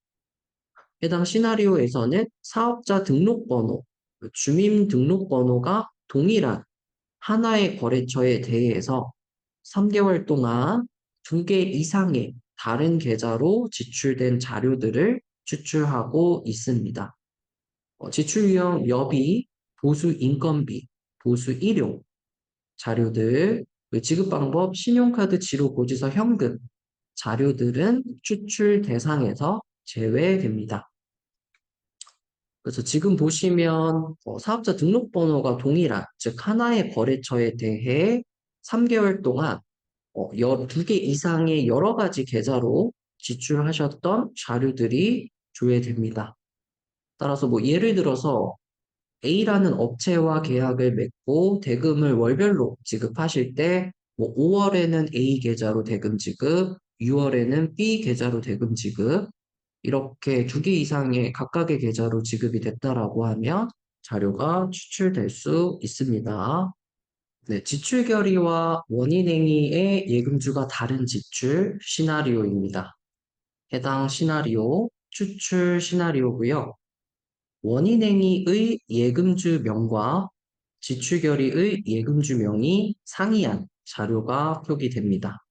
해당 시나리오에서는 사업자 등록번호, 주민등록번호가 동일한 하나의 거래처에 대해서 3개월 동안 2개 이상의 다른 계좌로 지출된 자료들을 추출하고 있습니다. 지출 유형 여비, 보수 인건비, 보수 일용, 자료들, 그 지급 방법, 신용카드 지로 고지서 현금 자료들은 추출 대상에서 제외됩니다. 그래서 지금 보시면 사업자 등록번호가 동일한, 즉 하나의 거래처에 대해 3개월 동안 12개 이상의 여러 가지 계좌로 지출하셨던 자료들이 조회됩니다. 따라서 뭐 예를 들어서 A라는 업체와 계약을 맺고 대금을 월별로 지급하실 때, 뭐 5월에는 A 계좌로 대금 지급, 6월에는 B 계좌로 대금 지급, 이렇게 2개 이상의 각각의 계좌로 지급이 됐다라고 하면 자료가 추출될 수 있습니다. 네, 지출 결의와 원인 행위의 예금주가 다른 지출 시나리오입니다. 해당 시나리오, 추출 시나리오고요. 원인행위의 예금주명과 지출결의의 예금주명이 상이한 자료가 표기됩니다.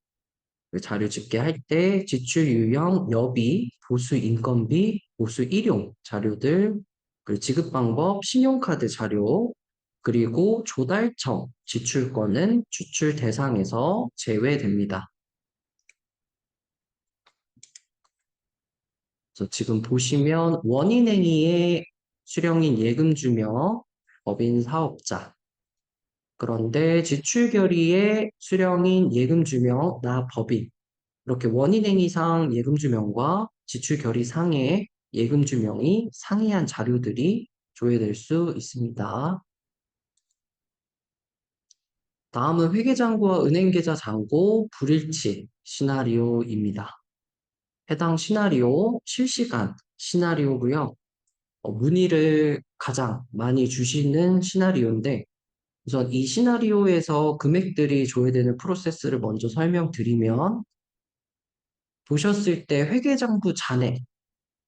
그 자료 집계할 때 지출 유형, 여비, 보수 인건비, 보수 일용 자료들, 그리고 지급 방법, 신용카드 자료, 그리고 조달청 지출권은 추출 대상에서 제외됩니다. 그래서 지금 보시면 원인행위의 수령인 예금주명, 법인 사업자, 그런데 지출결의의 수령인 예금주명, 나 법인, 이렇게 원인행위상 예금주명과 지출결의상의 예금주명이 상이한 자료들이 조회될 수 있습니다. 다음은 회계장부와 은행계좌 잔고 불일치 시나리오입니다. 해당 시나리오 실시간 시나리오고요. 문의를 가장 많이 주시는 시나리오인데, 우선 이 시나리오에서 금액들이 조회되는 프로세스를 먼저 설명드리면, 보셨을 때 회계장부 잔액,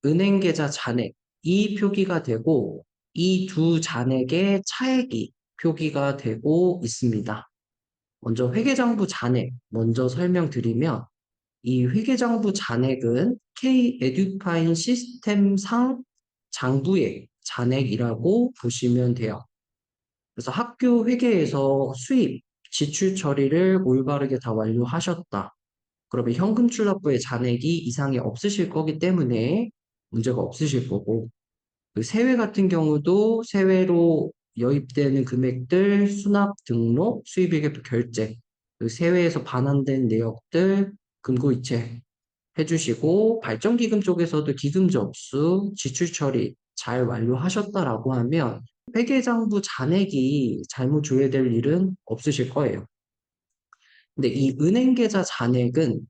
은행계좌 잔액, 이 표기가 되고, 이 두 잔액의 차액이 표기가 되고 있습니다. 먼저 회계장부 잔액 먼저 설명드리면, 이 회계장부 잔액은 K-에듀파인 시스템상 장부의 잔액이라고 보시면 돼요. 그래서 학교 회계에서 수입, 지출 처리를 올바르게 다 완료하셨다. 그러면 현금 출납부의 잔액이 이상이 없으실 거기 때문에 문제가 없으실 거고, 그 세외 같은 경우도 세외로 여입되는 금액들, 수납 등록, 수입일계표 결제, 그 세외에서 반환된 내역들, 금고이체 해주시고, 발전기금 쪽에서도 기금 접수, 지출 처리 잘 완료하셨다라고 하면 회계장부 잔액이 잘못 조회될 일은 없으실 거예요. 근데 이 은행계좌 잔액은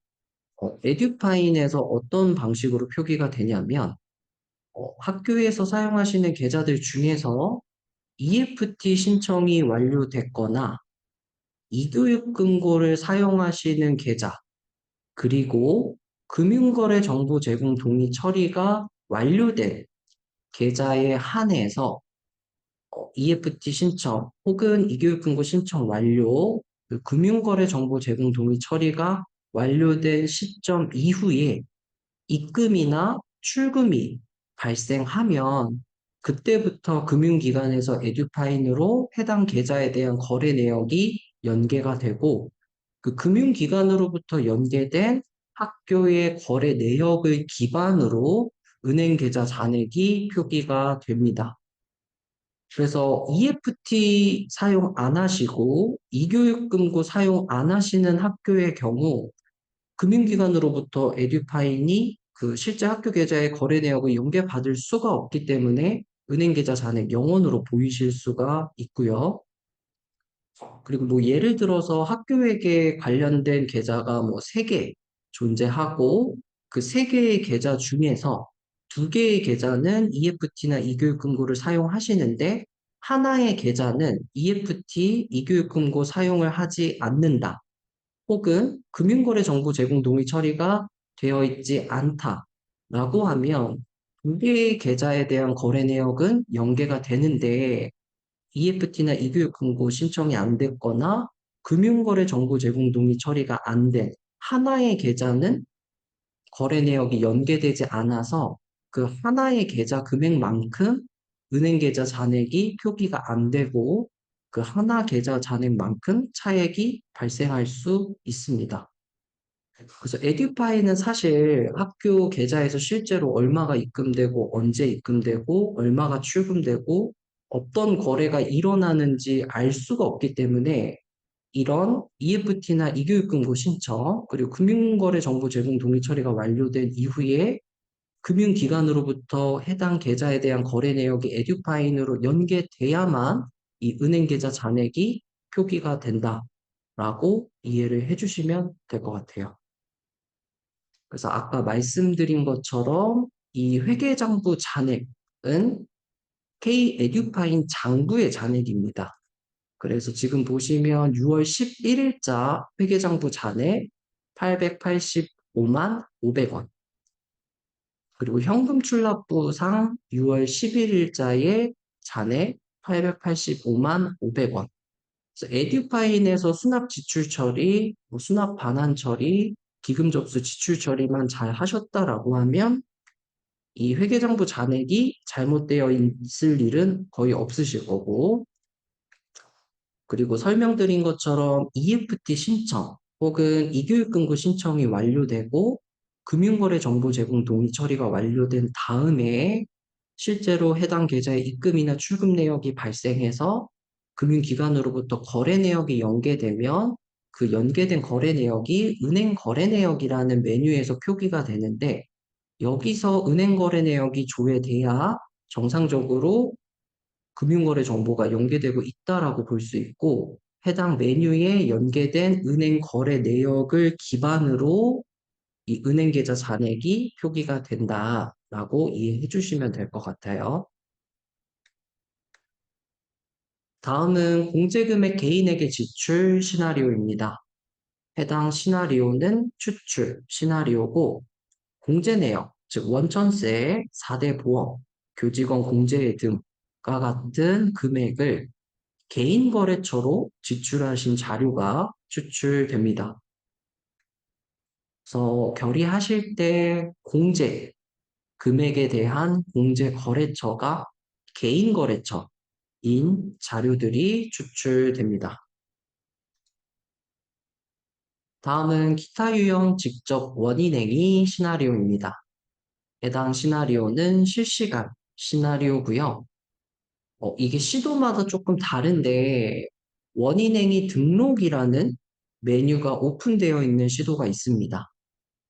에듀파인에서 어떤 방식으로 표기가 되냐면 학교에서 사용하시는 계좌들 중에서 EFT 신청이 완료됐거나 이교육금고를 사용하시는 계좌, 그리고 금융거래 정보 제공 동의 처리가 완료된 계좌에 한해서 EFT 신청 혹은 이교육금고 신청 완료, 그 금융거래 정보 제공 동의 처리가 완료된 시점 이후에 입금이나 출금이 발생하면 그때부터 금융기관에서 에듀파인으로 해당 계좌에 대한 거래 내역이 연계가 되고 그 금융기관으로부터 연계된 학교의 거래 내역을 기반으로 은행 계좌 잔액이 표기가 됩니다. 그래서 EFT 사용 안 하시고 이교육금고 사용 안 하시는 학교의 경우 금융기관으로부터 에듀파인이 그 실제 학교 계좌의 거래 내역을 연계받을 수가 없기 때문에 은행 계좌 잔액 0원으로 보이실 수가 있고요. 그리고 뭐 예를 들어서 학교에게 관련된 계좌가 뭐 3개 존재하고 그 3개의 계좌 중에서 2개의 계좌는 EFT나 이교육금고를 사용하시는데 하나의 계좌는 EFT, 이교육금고 사용을 하지 않는다. 혹은 금융거래 정보 제공 동의 처리가 되어 있지 않다라고 하면 2개의 계좌에 대한 거래 내역은 연계가 되는데 EFT나 이교육금고 신청이 안 됐거나 금융거래 정보 제공 동의 처리가 안 된 하나의 계좌는 거래 내역이 연계되지 않아서 그 하나의 계좌 금액만큼 은행 계좌 잔액이 표기가 안 되고 그 하나 계좌 잔액만큼 차액이 발생할 수 있습니다. 그래서 에듀파이는 사실 학교 계좌에서 실제로 얼마가 입금되고 언제 입금되고 얼마가 출금되고 어떤 거래가 일어나는지 알 수가 없기 때문에 이런 EFT나 이교육금고 신청 그리고 금융거래 정보 제공 동의 처리가 완료된 이후에 금융기관으로부터 해당 계좌에 대한 거래 내역이 에듀파인으로 연계돼야만 이 은행 계좌 잔액이 표기가 된다라고 이해를 해주시면 될 것 같아요. 그래서 아까 말씀드린 것처럼 이 회계장부 잔액은 K-에듀파인 장부의 잔액입니다. 그래서 지금 보시면 6월 11일자 회계장부 잔액 885만 500원. 그리고 현금 출납부상 6월 11일자의 잔액 885만 500원. 그래서 에듀파인에서 수납 지출 처리, 수납 반환 처리, 기금 접수 지출 처리만 잘 하셨다라고 하면 이 회계장부 잔액이 잘못되어 있을 일은 거의 없으실 거고, 그리고 설명드린 것처럼 EFT 신청 혹은 이교육금고 신청이 완료되고 금융거래 정보 제공 동의 처리가 완료된 다음에 실제로 해당 계좌에 입금이나 출금 내역이 발생해서 금융기관으로부터 거래 내역이 연계되면 그 연계된 거래 내역이 은행 거래 내역이라는 메뉴에서 표기가 되는데 여기서 은행 거래 내역이 조회돼야 정상적으로 금융거래 정보가 연계되고 있다라고 볼 수 있고 해당 메뉴에 연계된 은행 거래 내역을 기반으로 이 은행 계좌 잔액이 표기가 된다라고 이해해 주시면 될 것 같아요. 다음은 공제금액 개인에게 지출 시나리오입니다. 해당 시나리오는 추출 시나리오고 공제 내역, 즉 원천세, 4대 보험, 교직원 공제 등과 같은 금액을 개인 거래처로 지출하신 자료가 추출됩니다. 그래서 결의하실 때 공제, 금액에 대한 공제 거래처가 개인 거래처인 자료들이 추출됩니다. 다음은 기타 유형 직접 원인행위 시나리오입니다. 해당 시나리오는 실시간 시나리오고요. 이게 시도마다 조금 다른데 원인행위 등록이라는 메뉴가 오픈되어 있는 시도가 있습니다.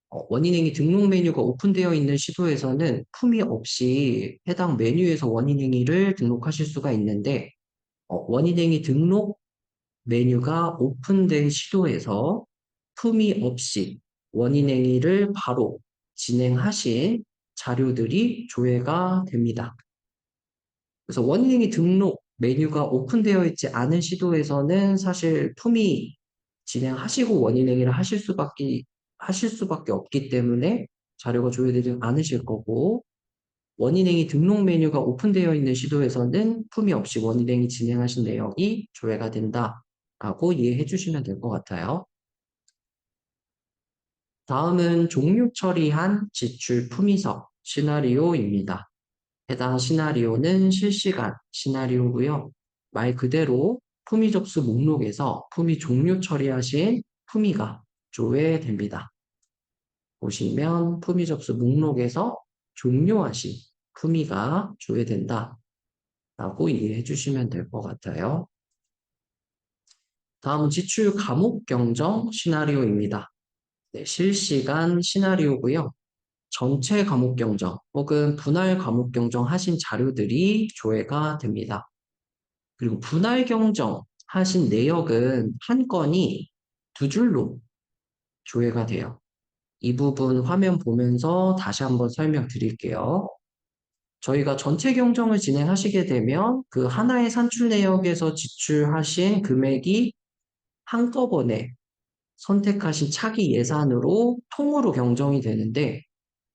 원인행위 등록 메뉴가 오픈되어 있는 시도에서는 품위 없이 해당 메뉴에서 원인행위를 등록하실 수가 있는데 원인행위 등록 메뉴가 오픈된 시도에서 품위 없이 원인행위를 바로 진행하신 자료들이 조회가 됩니다. 그래서 원인행위 등록 메뉴가 오픈되어 있지 않은 시도에서는 사실 품위 진행하시고 원인행위를 하실 수밖에 없기 때문에 자료가 조회되지 않으실 거고 원인행위 등록 메뉴가 오픈되어 있는 시도에서는 품위 없이 원인행위 진행하신 내역이 조회가 된다라고 이해해 주시면 될 것 같아요. 다음은 종료 처리한 지출 품위서 시나리오입니다. 해당 시나리오는 실시간 시나리오고요. 말 그대로 품위 접수 목록에서 품위 종료 처리하신 품위가 조회됩니다. 보시면 품위 접수 목록에서 종료하신 품위가 조회된다 라고 이해해 주시면 될 것 같아요. 다음은 지출 감옥 경정 시나리오입니다. 네, 실시간 시나리오고요. 전체 과목 경정 혹은 분할 과목 경정 하신 자료들이 조회가 됩니다. 그리고 분할 경정 하신 내역은 한 건이 두 줄로 조회가 돼요. 이 부분 화면 보면서 다시 한번 설명드릴게요. 저희가 전체 경정을 진행하시게 되면 그 하나의 산출 내역에서 지출하신 금액이 한꺼번에 선택하신 차기 예산으로 통으로 경정이 되는데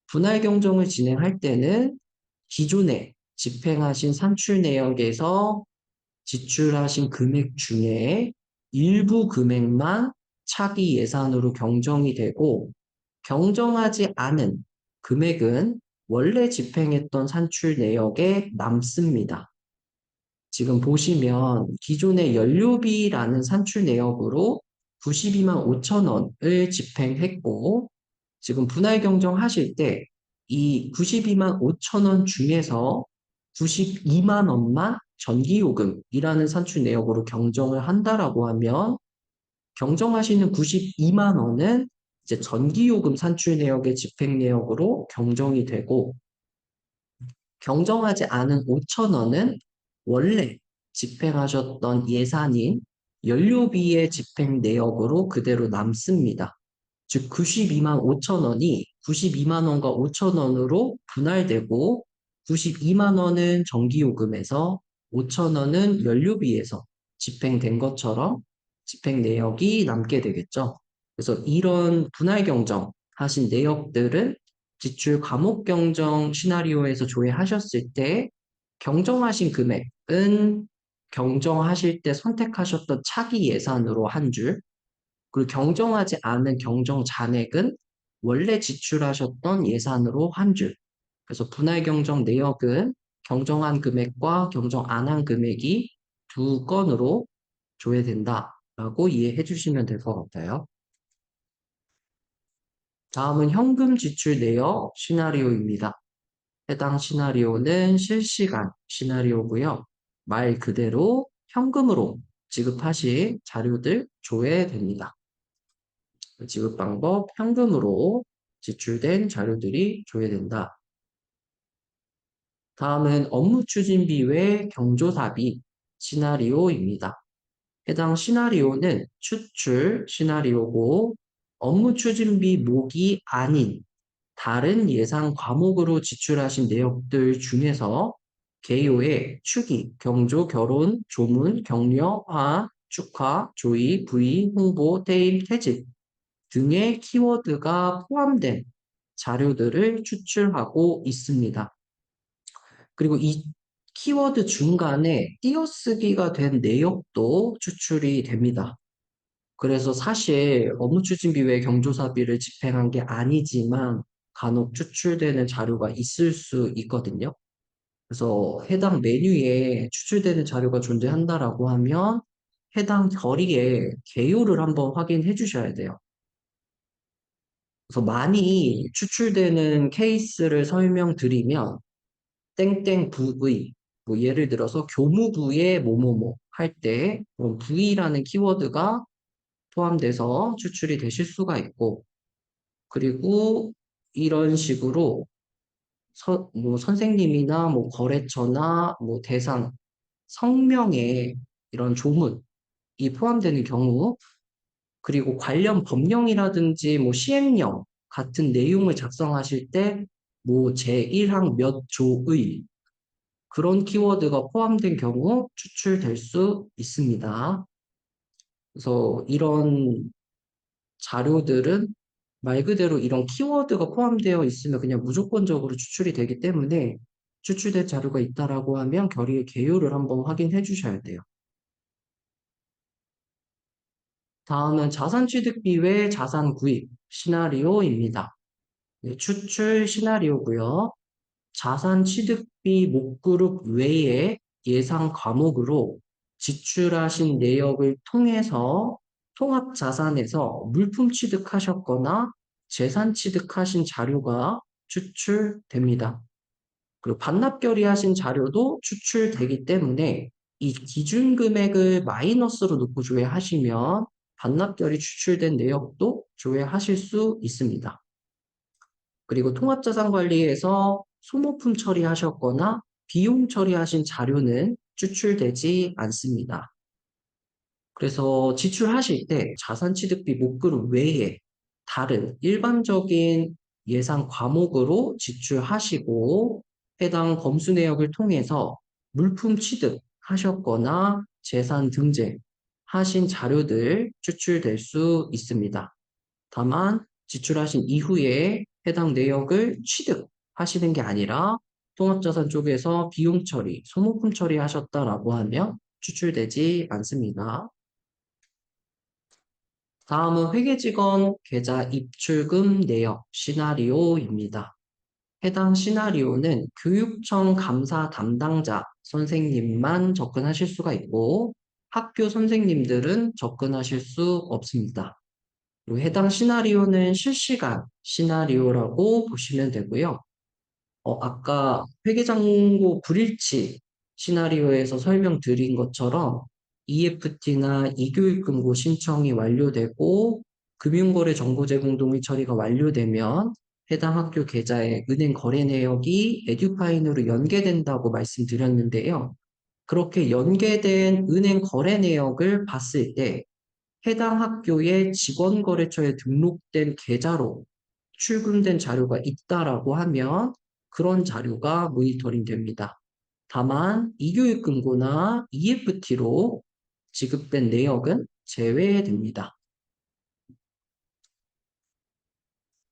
분할 경정을 진행할 때는 기존에 집행하신 산출 내역에서 지출하신 금액 중에 일부 금액만 차기 예산으로 경정이 되고 경정하지 않은 금액은 원래 집행했던 산출 내역에 남습니다. 지금 보시면 기존의 연료비라는 산출 내역으로 92만 5천 원을 집행했고, 지금 분할 경정하실 때 이 92만 5천 원 중에서 92만 원만 전기요금이라는 산출 내역으로 경정을 한다라고 하면 경정하시는 92만 원은 이제 전기요금 산출 내역의 집행 내역으로 경정이 되고 경정하지 않은 5천 원은 원래 집행하셨던 예산인 연료비의 집행 내역으로 그대로 남습니다. 즉 92만 5천 원이 92만 원과 5천 원으로 분할되고 92만 원은 전기요금에서 5천 원은 연료비에서 집행된 것처럼 집행 내역이 남게 되겠죠. 그래서 이런 분할 경정 하신 내역들은 지출 과목 경정 시나리오에서 조회하셨을 때 경정하신 금액은 경정하실 때 선택하셨던 차기 예산으로 한 줄, 그리고 경정하지 않은 경정 잔액은 원래 지출하셨던 예산으로 한 줄. 그래서 분할 경정 내역은 경정한 금액과 경정 안 한 금액이 두 건으로 조회된다라고 이해해 주시면 될 것 같아요. 다음은 현금 지출 내역 시나리오입니다. 해당 시나리오는 실시간 시나리오고요. 말 그대로 현금으로 지급하실 자료들 조회됩니다. 지급 방법 현금으로 지출된 자료들이 조회된다. 다음은 업무 추진비 외 경조사비 시나리오입니다. 해당 시나리오는 추출 시나리오고 업무 추진비 목이 아닌 다른 예상 과목으로 지출하신 내역들 중에서 개요의 축의, 경조, 결혼, 조문, 격려, 화, 축하, 조의, 부의, 홍보, 퇴임, 퇴직 등의 키워드가 포함된 자료들을 추출하고 있습니다. 그리고 이 키워드 중간에 띄어쓰기가 된 내역도 추출이 됩니다. 그래서 사실 업무추진비 외 경조사비를 집행한 게 아니지만 간혹 추출되는 자료가 있을 수 있거든요. 그래서 해당 메뉴에 추출되는 자료가 존재한다라고 하면 해당 결의에 개요를 한번 확인해 주셔야 돼요. 그래서 많이 추출되는 케이스를 설명드리면 땡땡 부의, 뭐 예를 들어서 교무부의 뭐뭐뭐 할 때 부의라는 키워드가 포함돼서 추출이 되실 수가 있고, 그리고 이런 식으로 뭐 선생님이나 뭐 거래처나 뭐 대상, 성명에 이런 조문이 포함되는 경우, 그리고 관련 법령이라든지 뭐 시행령 같은 내용을 작성하실 때 뭐 제1항 몇 조의 그런 키워드가 포함된 경우 추출될 수 있습니다. 그래서 이런 자료들은 말 그대로 이런 키워드가 포함되어 있으면 그냥 무조건적으로 추출이 되기 때문에 추출된 자료가 있다라고 하면 결의의 개요를 한번 확인해 주셔야 돼요. 다음은 자산 취득비 외 자산 구입 시나리오입니다. 네, 추출 시나리오고요. 자산 취득비 목그룹 외에 예상 과목으로 지출하신 내역을 통해서 통합 자산에서 물품 취득하셨거나 재산 취득하신 자료가 추출됩니다. 그리고 반납 결의하신 자료도 추출되기 때문에 이 기준 금액을 마이너스로 놓고 조회하시면 반납 결의 추출된 내역도 조회하실 수 있습니다. 그리고 통합자산관리에서 소모품 처리하셨거나 비용 처리하신 자료는 추출되지 않습니다. 그래서 지출하실 때 자산취득비 목그룹 외에 다른 일반적인 예상 과목으로 지출하시고 해당 검수 내역을 통해서 물품 취득하셨거나 재산 등재 하신 자료들 추출될 수 있습니다. 다만 지출하신 이후에 해당 내역을 취득하시는 게 아니라 통합자산 쪽에서 비용 처리, 소모품 처리하셨다라고 하면 추출되지 않습니다. 다음은 회계직원 계좌 입출금 내역 시나리오입니다. 해당 시나리오는 교육청 감사 담당자 선생님만 접근하실 수가 있고 학교 선생님들은 접근하실 수 없습니다. 그리고 해당 시나리오는 실시간 시나리오라고 보시면 되고요. 아까 회계장고 불일치 시나리오에서 설명드린 것처럼 EFT나 이교육금고 신청이 완료되고 금융거래 정보 제공 동의 처리가 완료되면 해당 학교 계좌의 은행 거래 내역이 에듀파인으로 연계된다고 말씀드렸는데요. 그렇게 연계된 은행 거래 내역을 봤을 때 해당 학교의 직원거래처에 등록된 계좌로 출금된 자료가 있다라고 하면 그런 자료가 모니터링 됩니다. 다만 이교육금고나 EFT로 지급된 내역은 제외됩니다.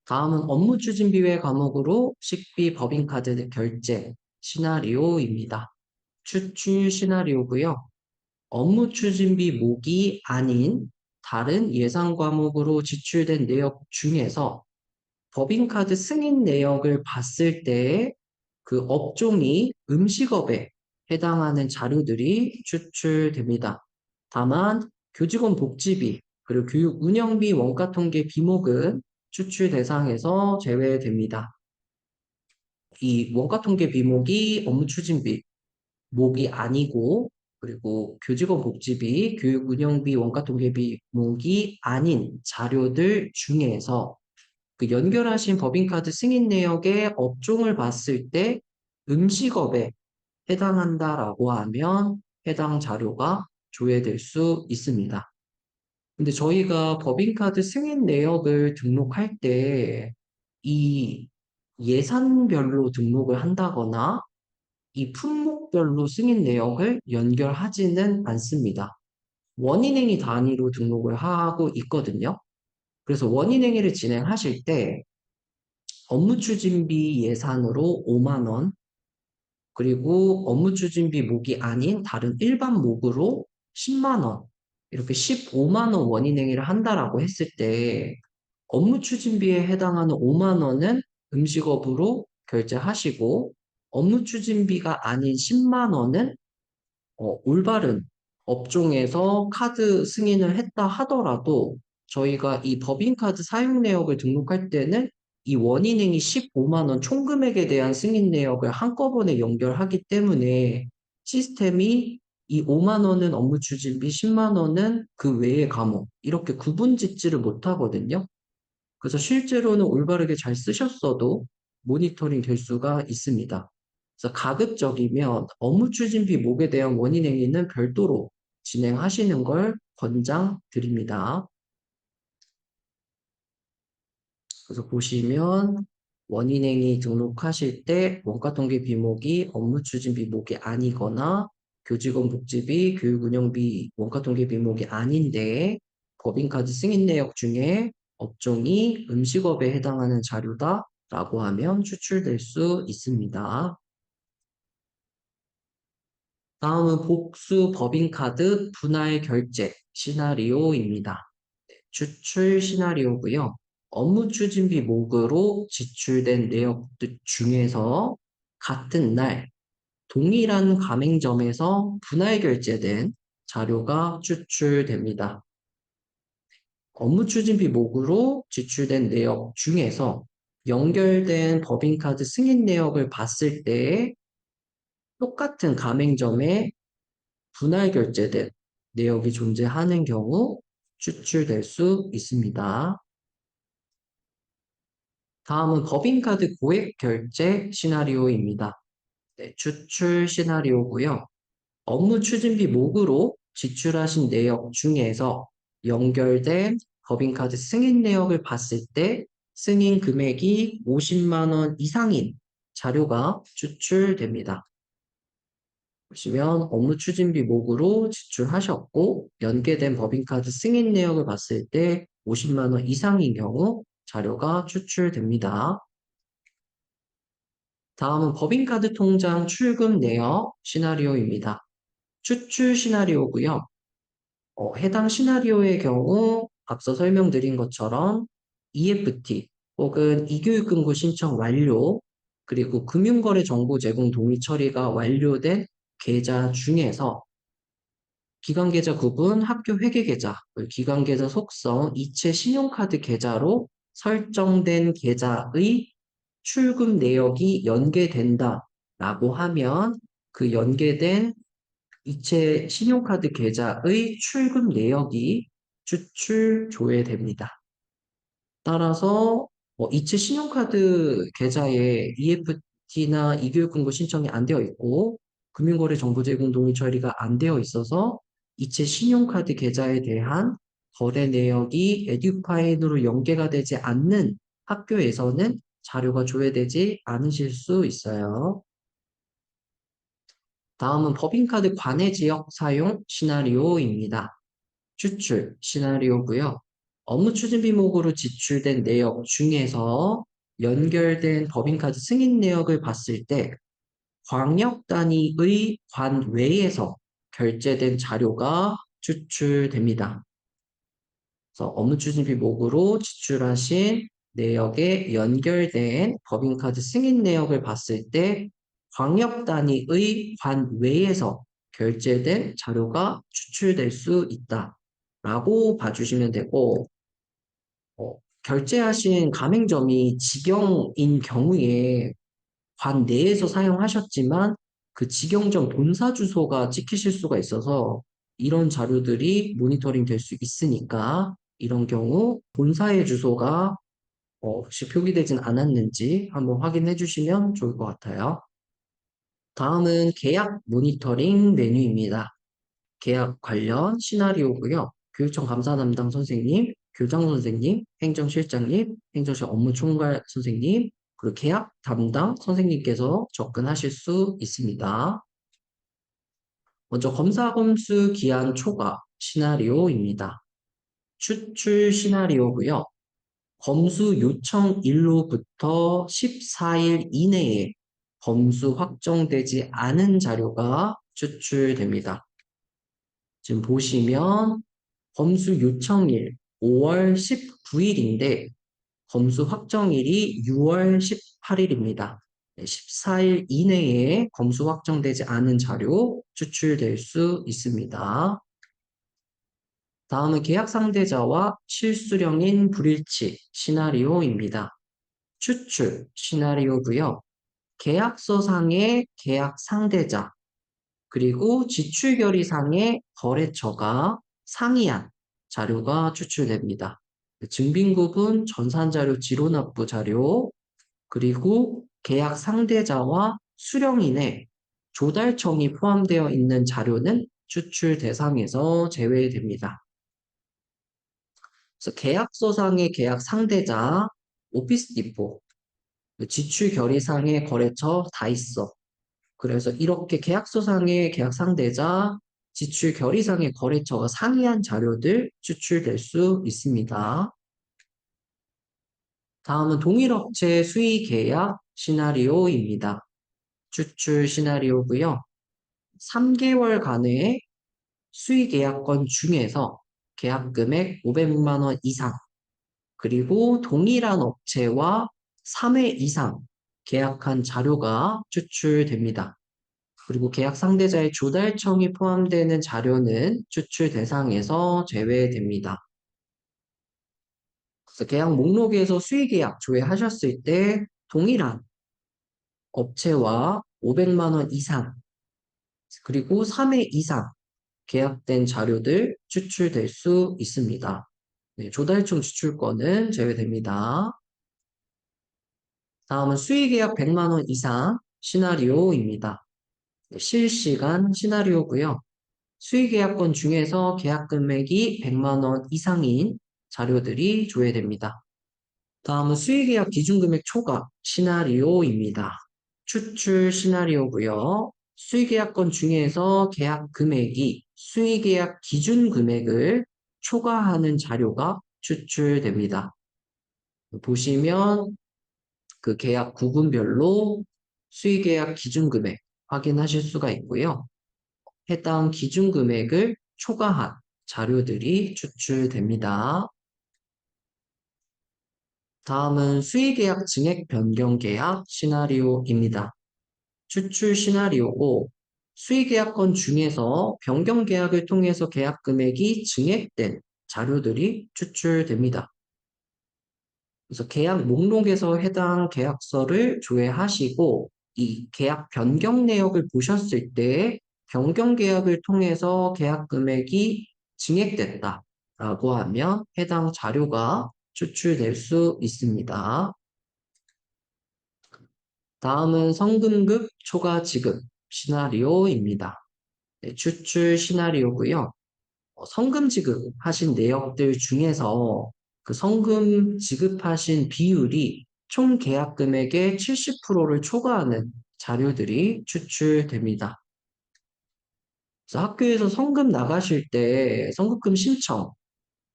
다음은 업무추진비외 과목으로 식비, 법인카드 결제 시나리오입니다. 추출 시나리오고요. 업무추진비 목이 아닌 다른 예상 과목으로 지출된 내역 중에서 법인카드 승인 내역을 봤을 때 그 업종이 음식업에 해당하는 자료들이 추출됩니다. 다만 교직원 복지비 그리고 교육 운영비 원가 통계 비목은 추출 대상에서 제외됩니다. 이 원가 통계 비목이 업무 추진비 목이 아니고 그리고 교직원 복지비, 교육 운영비 원가 통계 비목이 아닌 자료들 중에서 그 연결하신 법인카드 승인 내역의 업종을 봤을 때 음식업에 해당한다라고 하면 해당 자료가 조회될 수 있습니다. 근데 저희가 법인카드 승인 내역을 등록할 때 이 예산별로 등록을 한다거나 이 품목별로 승인 내역을 연결하지는 않습니다. 원인행위 단위로 등록을 하고 있거든요. 그래서 원인행위를 진행하실 때 업무추진비 예산으로 5만 원, 그리고 업무추진비 목이 아닌 다른 일반 목으로 10만 원, 이렇게 15만 원 원인행위를 한다라고 했을 때 업무추진비에 해당하는 5만 원은 음식업으로 결제하시고 업무추진비가 아닌 10만 원은 올바른 업종에서 카드 승인을 했다 하더라도 저희가 이 법인카드 사용 내역을 등록할 때는 이 원인행위 15만 원 총금액에 대한 승인 내역을 한꺼번에 연결하기 때문에 시스템이 이 5만 원은 업무 추진비, 10만 원은 그 외의 과목 이렇게 구분 짓지를 못하거든요. 그래서 실제로는 올바르게 잘 쓰셨어도 모니터링 될 수가 있습니다. 그래서 가급적이면 업무 추진비 목에 대한 원인 행위는 별도로 진행하시는 걸 권장드립니다. 그래서 보시면 원인 행위 등록하실 때 원가 통계 비목이 업무 추진비 목이 아니거나 교직원 복지비, 교육 운영비 원가 통계 비목이 아닌데 법인카드 승인 내역 중에 업종이 음식업에 해당하는 자료다라고 하면 추출될 수 있습니다. 다음은 복수 법인카드 분할 결제 시나리오입니다. 추출 시나리오고요. 업무 추진비 목으로 지출된 내역들 중에서 같은 날 동일한 가맹점에서 분할 결제된 자료가 추출됩니다. 업무 추진비 목으로 지출된 내역 중에서 연결된 법인카드 승인 내역을 봤을 때 똑같은 가맹점에 분할 결제된 내역이 존재하는 경우 추출될 수 있습니다. 다음은 법인카드 고액 결제 시나리오입니다. 네, 추출 시나리오고요. 업무 추진비 목으로 지출하신 내역 중에서 연결된 법인카드 승인 내역을 봤을 때 승인 금액이 50만 원 이상인 자료가 추출됩니다. 보시면 업무 추진비 목으로 지출하셨고 연계된 법인카드 승인 내역을 봤을 때 50만 원 이상인 경우 자료가 추출됩니다. 다음은 법인카드 통장 출금 내역 시나리오입니다. 추출 시나리오고요. 해당 시나리오의 경우 앞서 설명드린 것처럼 EFT 혹은 이교육금고 신청 완료, 그리고 금융거래 정보 제공 동의 처리가 완료된 계좌 중에서 기관계좌 구분, 학교 회계계좌, 기관계좌 속성, 이체 신용카드 계좌로 설정된 계좌의 출금 내역이 연계된다라고 하면 그 연계된 이체 신용카드 계좌의 출금 내역이 추출 조회됩니다. 따라서 이체 신용카드 계좌에 EFT나 이교육금고 신청이 안 되어 있고 금융거래 정보 제공 동의 처리가 안 되어 있어서 이체 신용카드 계좌에 대한 거래 내역이 에듀파인으로 연계가 되지 않는 학교에서는 자료가 조회되지 않으실 수 있어요. 다음은 법인카드 관해 지역 사용 시나리오입니다. 추출 시나리오고요. 업무 추진비목으로 지출된 내역 중에서 연결된 법인카드 승인 내역을 봤을 때 광역 단위의 관외에서 결제된 자료가 추출됩니다. 그래서 업무 추진비목으로 지출하신 내역에 연결된 법인카드 승인 내역을 봤을 때 광역 단위의 관외에서 결제된 자료가 추출될 수 있다라고 봐주시면 되고, 결제하신 가맹점이 직영인 경우에 관 내에서 사용하셨지만 그 직영점 본사 주소가 찍히실 수가 있어서 이런 자료들이 모니터링 될 수 있으니까 이런 경우 본사의 주소가 혹시 표기되진 않았는지 한번 확인해 주시면 좋을 것 같아요. 다음은 계약 모니터링 메뉴입니다. 계약 관련 시나리오고요. 교육청 감사 담당 선생님, 교장 선생님, 행정실장님, 행정실 업무총괄 선생님, 그리고 계약 담당 선생님께서 접근하실 수 있습니다. 먼저 검사 검수 기한 초과 시나리오입니다. 추출 시나리오고요. 검수 요청일로부터 14일 이내에 검수 확정되지 않은 자료가 추출됩니다. 지금 보시면 검수 요청일 5월 19일인데 검수 확정일이 6월 18일입니다. 14일 이내에 검수 확정되지 않은 자료 추출될 수 있습니다. 다음은 계약 상대자와 실수령인 불일치 시나리오입니다. 추출 시나리오고요. 계약서상의 계약 상대자 그리고 지출결의상의 거래처가 상이한 자료가 추출됩니다. 증빙구분, 전산자료 지로납부 자료, 그리고 계약 상대자와 수령인의 조달청이 포함되어 있는 자료는 추출 대상에서 제외됩니다. 그래서 계약서상의 계약 상대자, 오피스 디포, 지출 결의상의 거래처 다 있어. 그래서 이렇게 계약서상의 계약 상대자, 지출 결의상의 거래처가 상이한 자료들 추출될 수 있습니다. 다음은 동일업체 수의 계약 시나리오입니다. 추출 시나리오고요. 3개월간의 수의 계약권 중에서 계약 금액 500만 원 이상, 그리고 동일한 업체와 3회 이상 계약한 자료가 추출됩니다. 그리고 계약 상대자의 조달청이 포함되는 자료는 추출 대상에서 제외됩니다. 그래서 계약 목록에서 수의계약 조회하셨을 때 동일한 업체와 500만 원 이상 그리고 3회 이상 계약된 자료들 추출될 수 있습니다. 네, 조달청 추출권은 제외됩니다. 다음은 수의계약 100만 원 이상 시나리오입니다. 네, 실시간 시나리오고요. 수의계약권 중에서 계약 금액이 100만 원 이상인 자료들이 조회됩니다. 다음은 수의계약 기준금액 초과 시나리오입니다. 추출 시나리오고요. 수의계약권 중에서 계약 금액이 수의계약 기준금액을 초과하는 자료가 추출됩니다. 보시면 그 계약 구분별로 수의계약 기준금액 확인하실 수가 있고요. 해당 기준금액을 초과한 자료들이 추출됩니다. 다음은 수의계약 증액 변경 계약 시나리오입니다. 추출 시나리오 5. 수의계약건 중에서 변경 계약을 통해서 계약 금액이 증액된 자료들이 추출됩니다. 그래서 계약 목록에서 해당 계약서를 조회하시고 이 계약 변경 내역을 보셨을 때 변경 계약을 통해서 계약 금액이 증액됐다라고 하면 해당 자료가 추출될 수 있습니다. 다음은 성금급 초과 지급 시나리오입니다. 네, 추출 시나리오고요. 성금 지급하신 내역들 중에서 그 성금 지급하신 비율이 총 계약 금액의 70%를 초과하는 자료들이 추출됩니다. 그래서 학교에서 성금 나가실 때 성급금 신청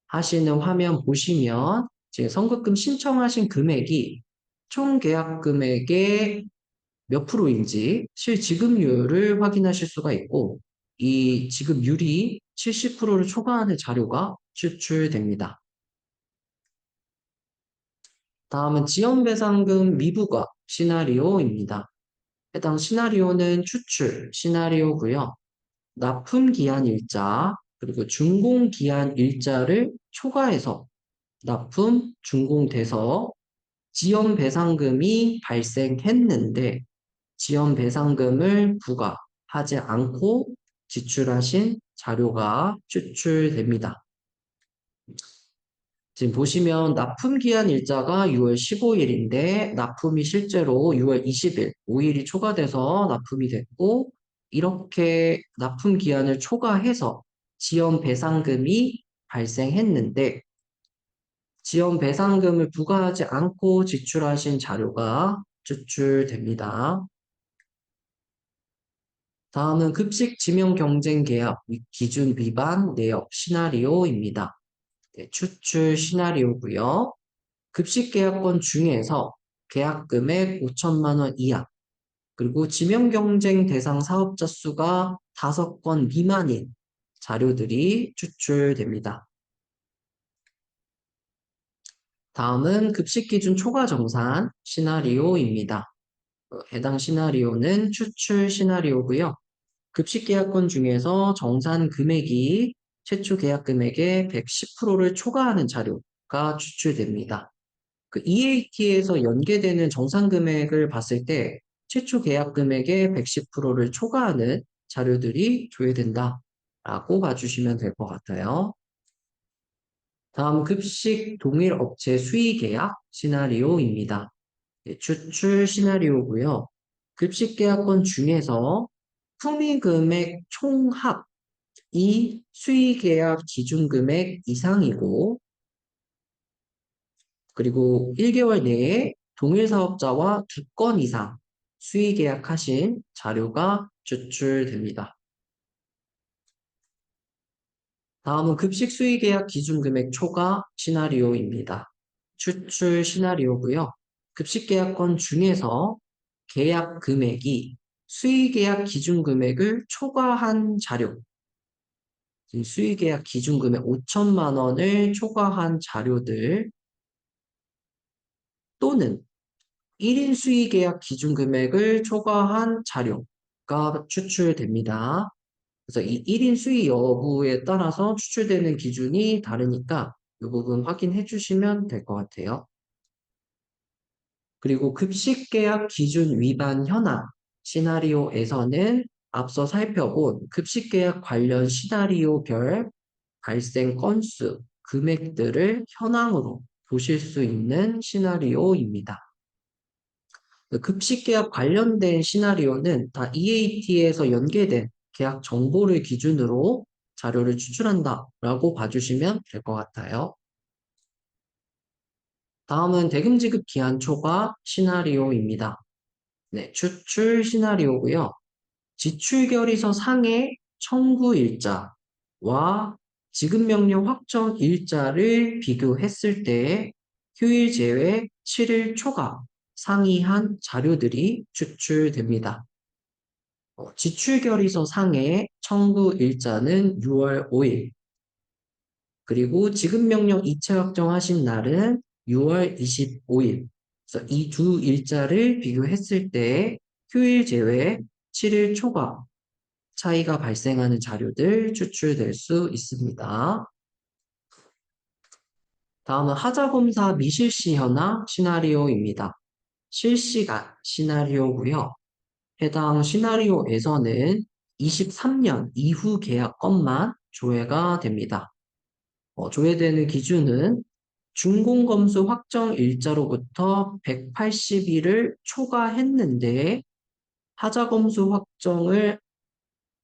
하시는 화면 보시면 지금 성급금 신청하신 금액이 총 계약 금액의 몇 프로인지 실지급률을 확인하실 수가 있고 이 지급률이 70%를 초과하는 자료가 추출됩니다. 다음은 지연배상금 미부과 시나리오입니다. 해당 시나리오는 추출 시나리오고요. 납품 기한 일자 그리고 준공 기한 일자를 초과해서 납품 준공돼서 지연배상금이 발생했는데 지연배상금을 부과하지 않고 지출하신 자료가 추출됩니다. 지금 보시면 납품기한 일자가 6월 15일인데 납품이 실제로 6월 20일, 5일이 초과돼서 납품이 됐고 이렇게 납품기한을 초과해서 지연배상금이 발생했는데 지연배상금을 부과하지 않고 지출하신 자료가 추출됩니다. 다음은 급식 지명 경쟁 계약 기준 위반 내역 시나리오입니다. 네, 추출 시나리오고요. 급식 계약권 중에서 계약 금액 5천만 원 이하, 그리고 지명 경쟁 대상 사업자 수가 5건 미만인 자료들이 추출됩니다. 다음은 급식 기준 초과 정산 시나리오입니다. 해당 시나리오는 추출 시나리오고요. 급식 계약권 중에서 정산 금액이 최초 계약 금액의 110%를 초과하는 자료가 추출됩니다. 그 EAT에서 연계되는 정산 금액을 봤을 때 최초 계약 금액의 110%를 초과하는 자료들이 조회된다라고 봐주시면 될 것 같아요. 다음 급식 동일 업체 수의 계약 시나리오입니다. 네, 추출 시나리오고요. 급식 계약권 중에서 품위 금액 총합이 수의 계약 기준 금액 이상이고 그리고 1개월 내에 동일 사업자와 2건 이상 수의 계약하신 자료가 추출됩니다. 다음은 급식 수의 계약 기준 금액 초과 시나리오입니다. 추출 시나리오고요. 급식 계약권 중에서 계약 금액이 수의 계약 기준 금액을 초과한 자료, 수의 계약 기준 금액 5천만 원을 초과한 자료들 또는 1인 수의 계약 기준 금액을 초과한 자료가 추출됩니다. 그래서 이 1인 수의 여부에 따라서 추출되는 기준이 다르니까 이 부분 확인해 주시면 될 것 같아요. 그리고 급식 계약 기준 위반 현황 시나리오에서는 앞서 살펴본 급식 계약 관련 시나리오별 발생 건수, 금액들을 현황으로 보실 수 있는 시나리오입니다. 급식 계약 관련된 시나리오는 다 EAT에서 연계된 계약 정보를 기준으로 자료를 추출한다라고 봐주시면 될 것 같아요. 다음은 대금 지급 기한 초과 시나리오입니다. 네, 추출 시나리오고요. 지출 결의서 상의 청구 일자와 지급 명령 확정 일자를 비교했을 때 휴일 제외 7일 초과 상이한 자료들이 추출됩니다. 지출 결의서 상의 청구 일자는 6월 5일, 그리고 지급 명령 이체 확정하신 날은 6월 25일. 그래서 이 두 일자를 비교했을 때 휴일 제외 7일 초과 차이가 발생하는 자료들 추출될 수 있습니다. 다음은 하자검사 미실시 현황 시나리오입니다. 실시간 시나리오고요. 해당 시나리오에서는 23년 이후 계약 건만 조회가 됩니다. 조회되는 기준은 준공검수 확정 일자로부터 180일을 초과했는데 하자검수 확정을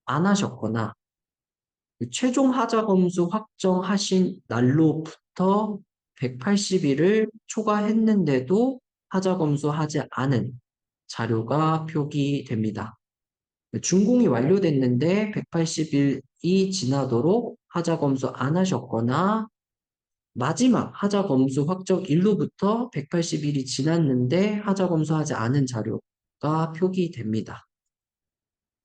안 하셨거나 최종 하자검수 확정하신 날로부터 180일을 초과했는데도 하자검수하지 않은 자료가 표기됩니다. 준공이 완료됐는데 180일이 지나도록 하자검수 안 하셨거나 마지막 하자검수 확정일로부터 180일이 지났는데 하자검수하지 않은 자료가 표기됩니다.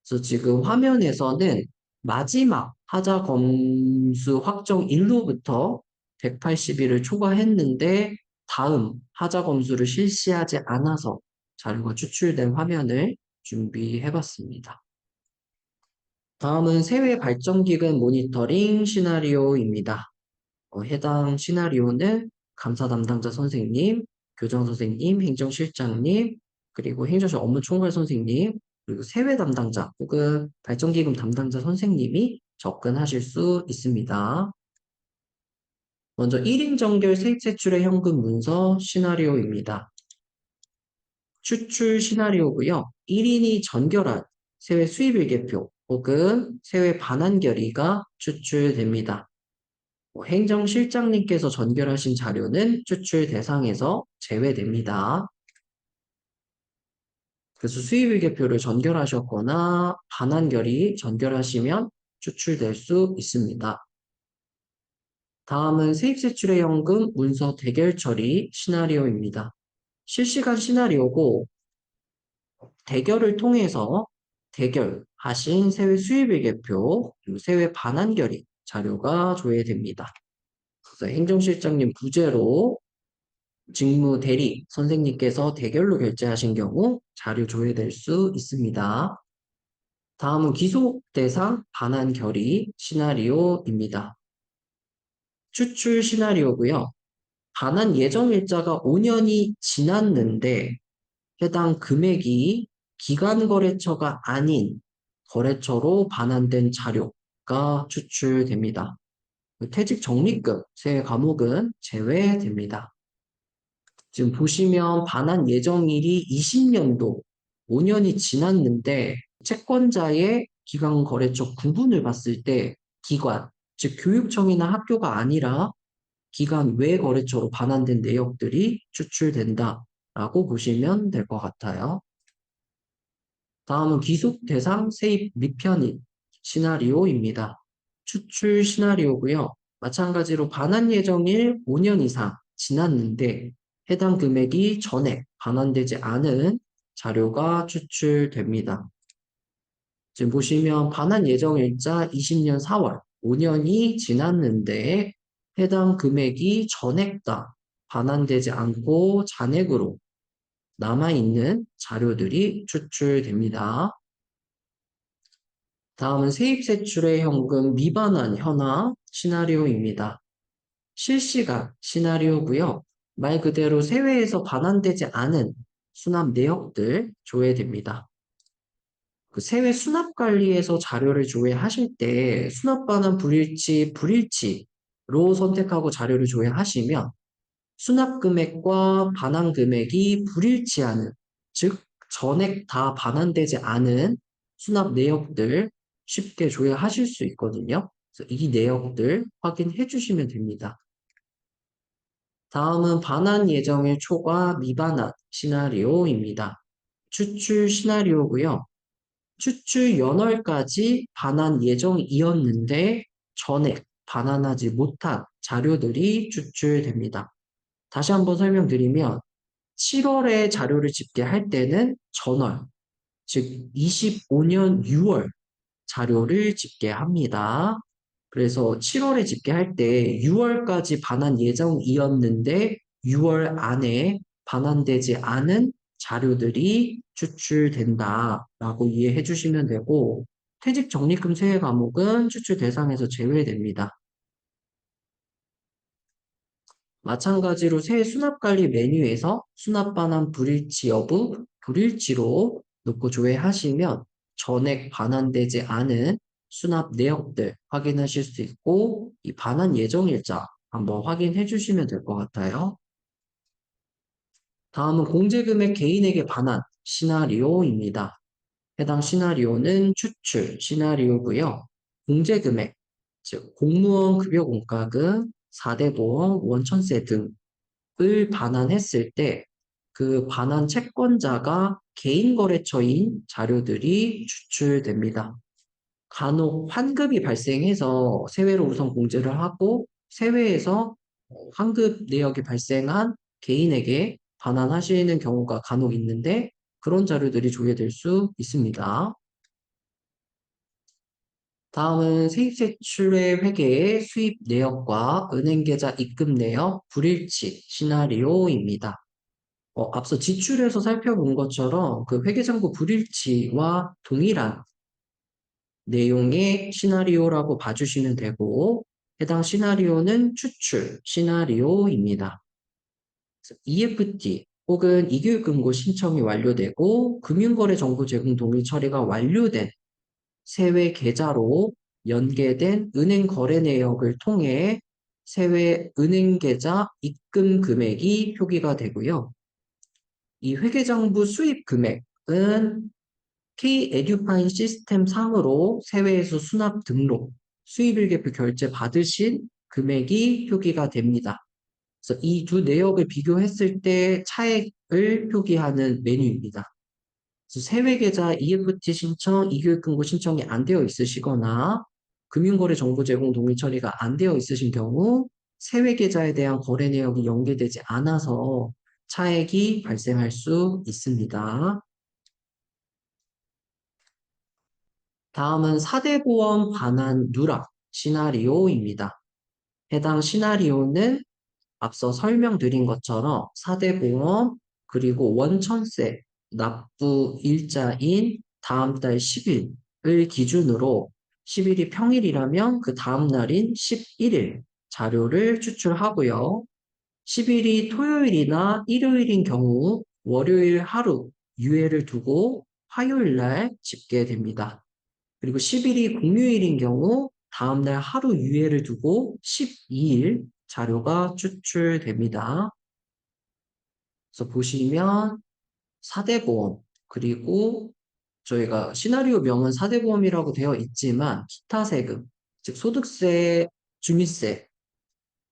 그래서 지금 화면에서는 마지막 하자검수 확정일로부터 180일을 초과했는데 다음 하자검수를 실시하지 않아서 자료가 추출된 화면을 준비해봤습니다. 다음은 세외 발전기금 모니터링 시나리오입니다. 해당 시나리오는 감사 담당자 선생님, 교장 선생님, 행정실장님, 그리고 행정실 업무총괄 선생님, 그리고 세외 담당자 혹은 발전기금 담당자 선생님이 접근하실 수 있습니다. 먼저 1인 정결 세입 세출의 현금 문서 시나리오입니다. 추출 시나리오고요. 1인이 전결한 세외 수입일계표 혹은 세외 반환 결의가 추출됩니다. 행정실장님께서 전결하신 자료는 추출 대상에서 제외됩니다. 그래서 수입일계표를 전결하셨거나 반환 결의 전결하시면 추출될 수 있습니다. 다음은 세입세출의 현금 문서 대결 처리 시나리오입니다. 실시간 시나리오고 대결을 통해서 대결하신 세외 수입일계표 그리고 세외 반환 결의 자료가 조회됩니다. 그래서 행정실장님 부재로 직무 대리 선생님께서 대결로 결제하신 경우 자료 조회될 수 있습니다. 다음은 기속 대상 반환 결의 시나리오입니다. 추출 시나리오고요. 반환 예정 일자가 5년이 지났는데 해당 금액이 기간 거래처가 아닌 거래처로 반환된 자료가 추출됩니다. 퇴직 적립금 세외 과목은 제외됩니다. 지금 보시면 반환 예정일이 20년도 5년이 지났는데 채권자의 기간 거래처 구분을 봤을 때 기관, 즉 교육청이나 학교가 아니라 기간 외 거래처로 반환된 내역들이 추출된다라고 보시면 될 것 같아요. 다음은 기속 대상 세입 미편인 시나리오입니다. 추출 시나리오고요. 마찬가지로 반환 예정일 5년 이상 지났는데 해당 금액이 전액 반환되지 않은 자료가 추출됩니다. 지금 보시면 반환 예정일자 20년 4월 5년이 지났는데 해당 금액이 전액 다 반환되지 않고 잔액으로 남아있는 자료들이 추출됩니다. 다음은 세입세출의 현금 미반환 현황 시나리오입니다. 실시간 시나리오고요. 말 그대로 세외에서 반환되지 않은 수납 내역들 조회됩니다. 그 세외 수납 관리에서 자료를 조회하실 때 수납 반환 불일치, 불일치로 선택하고 자료를 조회하시면 수납 금액과 반환 금액이 불일치하는, 즉 전액 다 반환되지 않은 수납 내역들 쉽게 조회하실 수 있거든요. 그래서 이 내역들 확인해 주시면 됩니다. 다음은 반환 예정일 초과 미반환 시나리오입니다. 추출 시나리오고요. 추출 연월까지 반환 예정이었는데 전액 반환하지 못한 자료들이 추출됩니다. 다시 한번 설명드리면 7월에 자료를 집계할 때는 전월, 즉 25년 6월 자료를 집계합니다. 그래서 7월에 집계할 때 6월까지 반환 예정이었는데 6월 안에 반환되지 않은 자료들이 추출된다라고 이해해 주시면 되고, 퇴직 적립금 세액 과목은 추출 대상에서 제외됩니다. 마찬가지로 세액 수납관리 메뉴에서 수납 반환 불일치 여부 불일치로 놓고 조회하시면 전액 반환되지 않은 수납 내역들 확인하실 수 있고, 이 반환 예정일자 한번 확인해 주시면 될 것 같아요. 다음은 공제금액 개인에게 반환 시나리오입니다. 해당 시나리오는 추출 시나리오고요. 공제금액, 즉 공무원 급여 공과금, 4대 보험, 원천세 등을 반환했을 때 그 반환 채권자가 개인 거래처인 자료들이 추출됩니다. 간혹 환급이 발생해서 세외로 우선 공제를 하고 세외에서 환급 내역이 발생한 개인에게 반환하시는 경우가 간혹 있는데 그런 자료들이 조회될 수 있습니다. 다음은 세입세출의 회계의 수입 내역과 은행계좌 입금 내역 불일치 시나리오입니다. 앞서 지출에서 살펴본 것처럼 그 회계장부 불일치와 동일한 내용의 시나리오라고 봐주시면 되고, 해당 시나리오는 추출 시나리오입니다. EFT 혹은 이교육금고 신청이 완료되고 금융거래 정보 제공 동의 처리가 완료된 세외 계좌로 연계된 은행 거래 내역을 통해 세외 은행 계좌 입금 금액이 표기가 되고요. 이 회계장부 수입 금액은 K-에듀파인 시스템 상으로 세외에서 수납 등록, 수입일계표 결제 받으신 금액이 표기가 됩니다. 그래서 이 두 내역을 비교했을 때 차액을 표기하는 메뉴입니다. 그래서 세외계좌 EFT 신청, 이교육금고 신청이 안 되어 있으시거나 금융거래 정보 제공 동의 처리가 안 되어 있으신 경우 세외계좌에 대한 거래 내역이 연계되지 않아서 차액이 발생할 수 있습니다. 다음은 4대 보험 반환 누락 시나리오입니다. 해당 시나리오는 앞서 설명드린 것처럼 4대 보험 그리고 원천세 납부 일자인 다음 달 10일을 기준으로 10일이 평일이라면 그 다음 날인 11일 자료를 추출하고요. 10일이 토요일이나 일요일인 경우 월요일 하루 유예를 두고 화요일 날 집계됩니다. 그리고 10일이 공휴일인 경우 다음날 하루 유예를 두고 12일 자료가 추출됩니다. 그래서 보시면 4대 보험, 그리고 저희가 시나리오 명은 4대 보험이라고 되어 있지만 기타 세금, 즉 소득세, 주민세,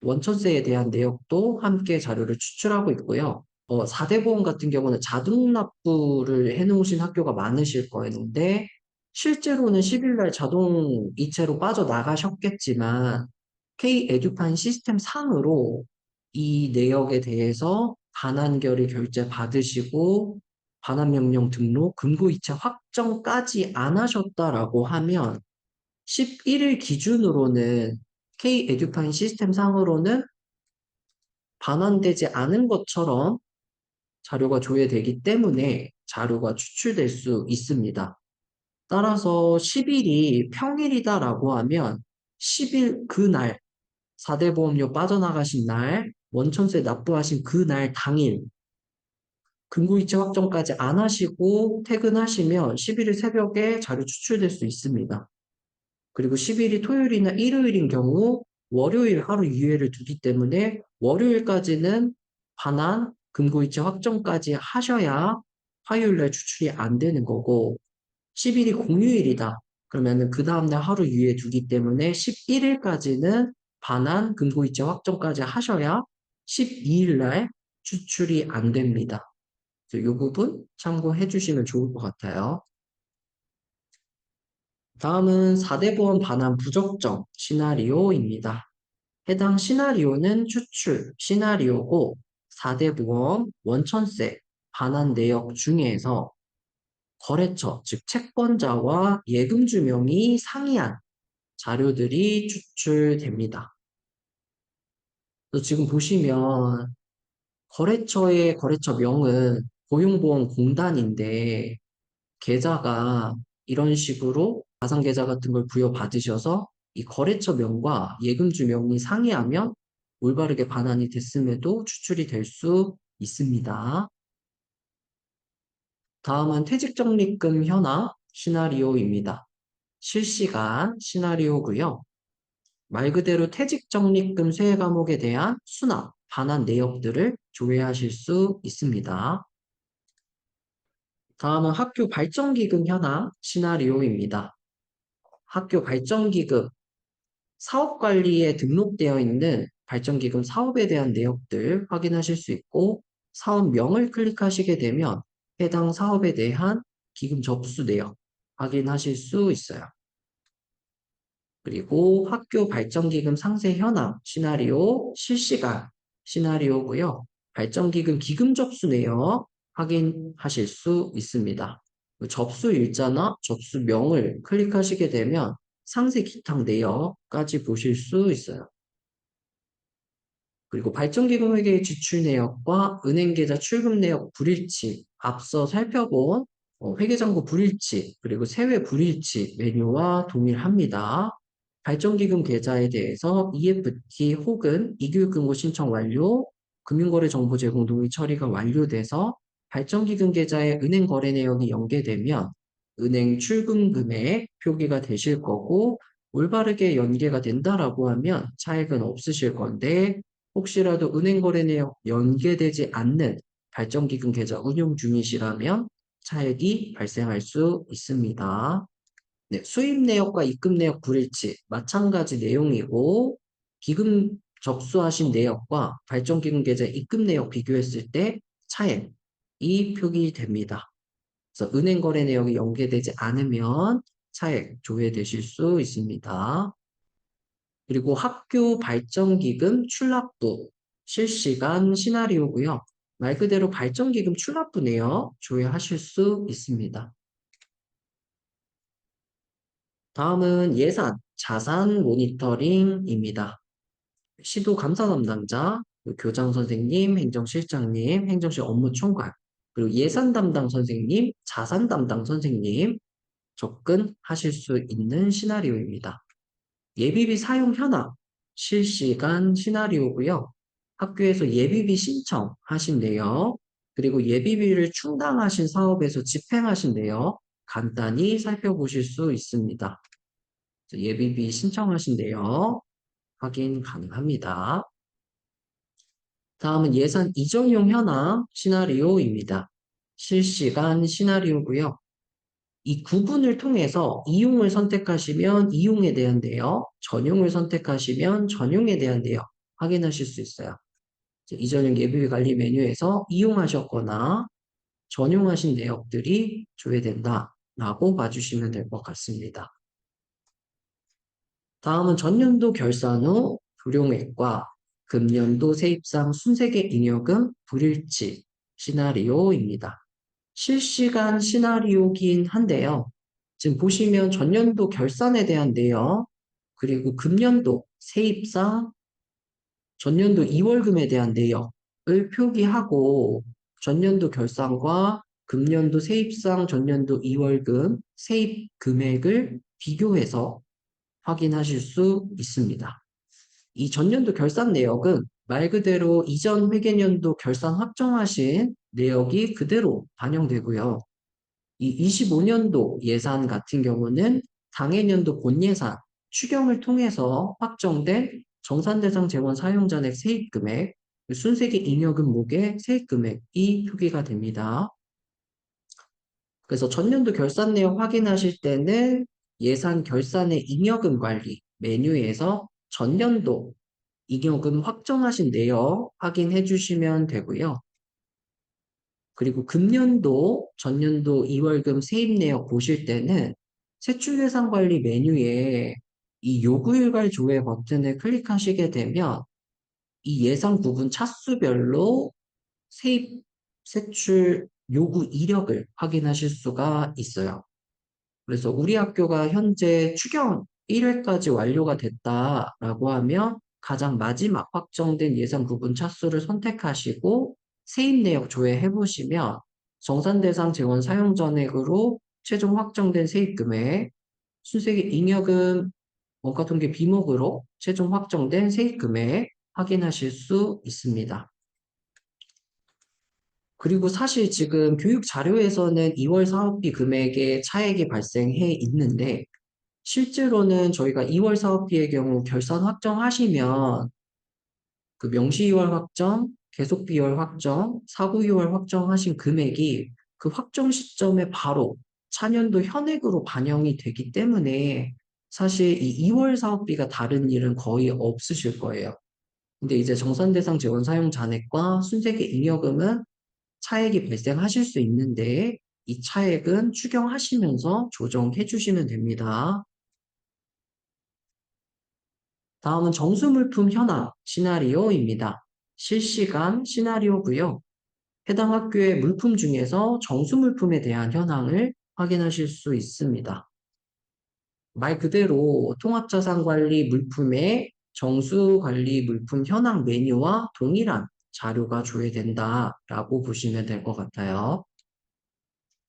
원천세에 대한 내역도 함께 자료를 추출하고 있고요. 4대 보험 같은 경우는 자동 납부를 해놓으신 학교가 많으실 거였는데, 실제로는 10일 날 자동 이체로 빠져나가셨겠지만, K-에듀파인 시스템 상으로 이 내역에 대해서 반환결의 결제 받으시고, 반환명령 등록, 금고이체 확정까지 안 하셨다라고 하면, 11일 기준으로는 K-에듀파인 시스템 상으로는 반환되지 않은 것처럼 자료가 조회되기 때문에 자료가 추출될 수 있습니다. 따라서 10일이 평일이다라고 하면 10일 그날 4대 보험료 빠져나가신 날, 원천세 납부하신 그날 당일 금고이체 확정까지 안 하시고 퇴근하시면 11일 새벽에 자료 추출될 수 있습니다. 그리고 10일이 토요일이나 일요일인 경우 월요일 하루 유예를 두기 때문에 월요일까지는 반환, 금고이체 확정까지 하셔야 화요일 날 추출이 안 되는 거고 10일이 공휴일이다. 그러면은 그 다음날 하루 유예 두기 때문에 11일까지는 반환, 금고이체 확정까지 하셔야 12일 날 추출이 안 됩니다. 이 부분 참고해 주시면 좋을 것 같아요. 다음은 4대 보험 반환 부적정 시나리오입니다. 해당 시나리오는 추출 시나리오고 4대 보험 원천세 반환 내역 중에서 거래처, 즉 채권자와 예금주 명이 상이한 자료들이 추출됩니다. 그래서 지금 보시면 거래처의 거래처명은 고용보험공단인데 계좌가 이런 식으로 가상계좌 같은 걸 부여받으셔서 이 거래처명과 예금주명이 상이하면 올바르게 반환이 됐음에도 추출이 될 수 있습니다. 다음은 퇴직적립금 현황 시나리오입니다. 실시간 시나리오고요. 말 그대로 퇴직적립금 세액 과목에 대한 수납, 반환 내역들을 조회하실 수 있습니다. 다음은 학교 발전기금 현황 시나리오입니다. 학교 발전기금 사업관리에 등록되어 있는 발전기금 사업에 대한 내역들 확인하실 수 있고 사업명을 클릭하시게 되면 해당 사업에 대한 기금 접수 내역 확인하실 수 있어요. 그리고 학교 발전기금 상세 현황 시나리오 실시간 시나리오고요. 발전기금 기금 접수 내역 확인하실 수 있습니다. 그 접수 일자나 접수명을 클릭하시게 되면 상세 기탁 내역까지 보실 수 있어요. 그리고 발전기금 회계의 지출 내역과 은행계좌 출금 내역 불일치, 앞서 살펴본 회계장부 불일치, 그리고 세외 불일치 메뉴와 동일합니다. 발전기금 계좌에 대해서 EFT 혹은 이교육금고 신청 완료, 금융거래 정보 제공 동의 처리가 완료돼서 발전기금 계좌에 은행 거래 내역이 연계되면 은행 출금 금액 표기가 되실 거고 올바르게 연계가 된다라고 하면 차액은 없으실 건데 혹시라도 은행 거래 내역 연계되지 않는 발전기금 계좌 운용 중이시라면 차액이 발생할 수 있습니다. 네, 수입 내역과 입금 내역 불일치 마찬가지 내용이고 기금 접수하신 내역과 발전기금 계좌 입금 내역 비교했을 때 차액이 표기됩니다. 그래서 은행 거래 내역이 연계되지 않으면 차액 조회되실 수 있습니다. 그리고 학교 발전기금 출납부 실시간 시나리오고요. 말 그대로 발전기금 출납부 내역 조회하실 수 있습니다. 다음은 예산, 자산 모니터링입니다. 시도 감사 담당자, 교장 선생님, 행정실장님, 행정실 업무 총괄, 그리고 예산 담당 선생님, 자산 담당 선생님 접근하실 수 있는 시나리오입니다. 예비비 사용 현황, 실시간 시나리오고요. 학교에서 예비비 신청하신 내역, 그리고 예비비를 충당하신 사업에서 집행하신 내역 간단히 살펴보실 수 있습니다. 예비비 신청하신 내역 확인 가능합니다. 다음은 예산 이전용 현황 시나리오입니다. 실시간 시나리오고요. 이 구분을 통해서 이용을 선택하시면 이용에 대한 내역, 전용을 선택하시면 전용에 대한 내역 확인하실 수 있어요. 이전용 예비비 관리 메뉴에서 이용하셨거나 전용하신 내역들이 조회된다라고 봐주시면 될 것 같습니다. 다음은 전년도 결산 후 불용액과 금년도 세입상 순세계 잉여금 불일치 시나리오입니다. 실시간 시나리오긴 한데요. 지금 보시면 전년도 결산에 대한 내용, 그리고 금년도 세입상 전년도 2월금에 대한 내역을 표기하고 전년도 결산과 금년도 세입상 전년도 2월금 세입 금액을 비교해서 확인하실 수 있습니다. 이 전년도 결산 내역은 말 그대로 이전 회계년도 결산 확정하신 내역이 그대로 반영되고요. 이 25년도 예산 같은 경우는 당해년도 본예산 추경을 통해서 확정된 정산대상 재원 사용잔액 세입금액, 순세기 잉여금목의 세입금액이 표기가 됩니다. 그래서 전년도 결산 내역 확인하실 때는 예산 결산의 잉여금 관리 메뉴에서 전년도 잉여금 확정하신 내역 확인해 주시면 되고요. 그리고 금년도, 전년도 2월금 세입 내역 보실 때는 세출예산관리 메뉴에 이 요구일괄 조회 버튼을 클릭하시게 되면 이 예산 구분 차수별로 세입, 세출 요구 이력을 확인하실 수가 있어요. 그래서 우리 학교가 현재 추경 1회까지 완료가 됐다라고 하면 가장 마지막 확정된 예산 구분 차수를 선택하시고 세입 내역 조회해 보시면 정산 대상 재원 사용 전액으로 최종 확정된 세입 금액, 순세기 잉여금 원가통계 비목으로 최종 확정된 세입 금액 확인하실 수 있습니다. 그리고 사실 지금 교육 자료에서는 2월 사업비 금액의 차액이 발생해 있는데 실제로는 저희가 2월 사업비의 경우 결산 확정하시면 그 명시 2월 확정, 계속 비월 확정, 사고 2월 확정하신 금액이 그 확정 시점에 바로 차년도 현액으로 반영이 되기 때문에 사실 이 2월 사업비가 다른 일은 거의 없으실 거예요. 근데 이제 정산대상 재원 사용 잔액과 순세기 잉여금은 차액이 발생하실 수 있는데 이 차액은 추경하시면서 조정해 주시면 됩니다. 다음은 정수물품 현황 시나리오입니다. 실시간 시나리오고요. 해당 학교의 물품 중에서 정수물품에 대한 현황을 확인하실 수 있습니다. 말 그대로 통합자산관리 물품의 정수관리 물품 현황 메뉴와 동일한 자료가 조회된다라고 보시면 될 것 같아요.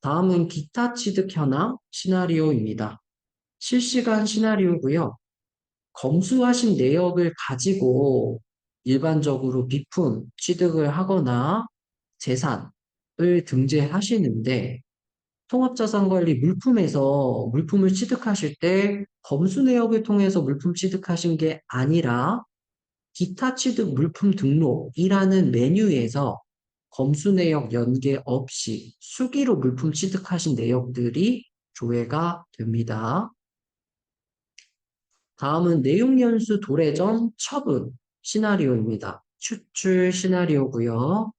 다음은 기타 취득 현황 시나리오입니다. 실시간 시나리오고요. 검수하신 내역을 가지고 일반적으로 비품 취득을 하거나 재산을 등재하시는데 통합자산관리 물품에서 물품을 취득하실 때 검수 내역을 통해서 물품 취득하신 게 아니라 기타 취득 물품 등록이라는 메뉴에서 검수 내역 연계 없이 수기로 물품 취득하신 내역들이 조회가 됩니다. 다음은 내용연수 도래전 처분 시나리오입니다. 추출 시나리오고요.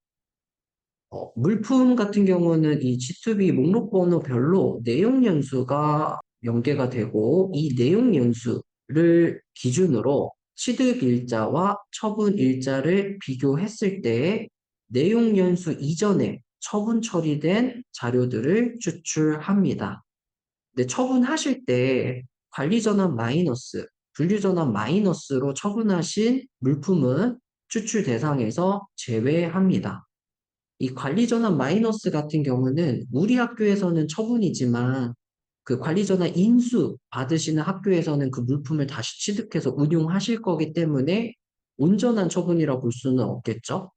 물품 같은 경우는 이 G2B 목록 번호별로 내용 연수가 연계가 되고 이 내용 연수를 기준으로 취득 일자와 처분 일자를 비교했을 때 내용 연수 이전에 처분 처리된 자료들을 추출합니다. 근데 처분하실 때 관리전환 마이너스, 분류전환 마이너스로 처분하신 물품은 추출 대상에서 제외합니다. 이 관리전환 마이너스 같은 경우는 우리 학교에서는 처분이지만 그 관리전환 인수 받으시는 학교에서는 그 물품을 다시 취득해서 운용하실 거기 때문에 온전한 처분이라 볼 수는 없겠죠.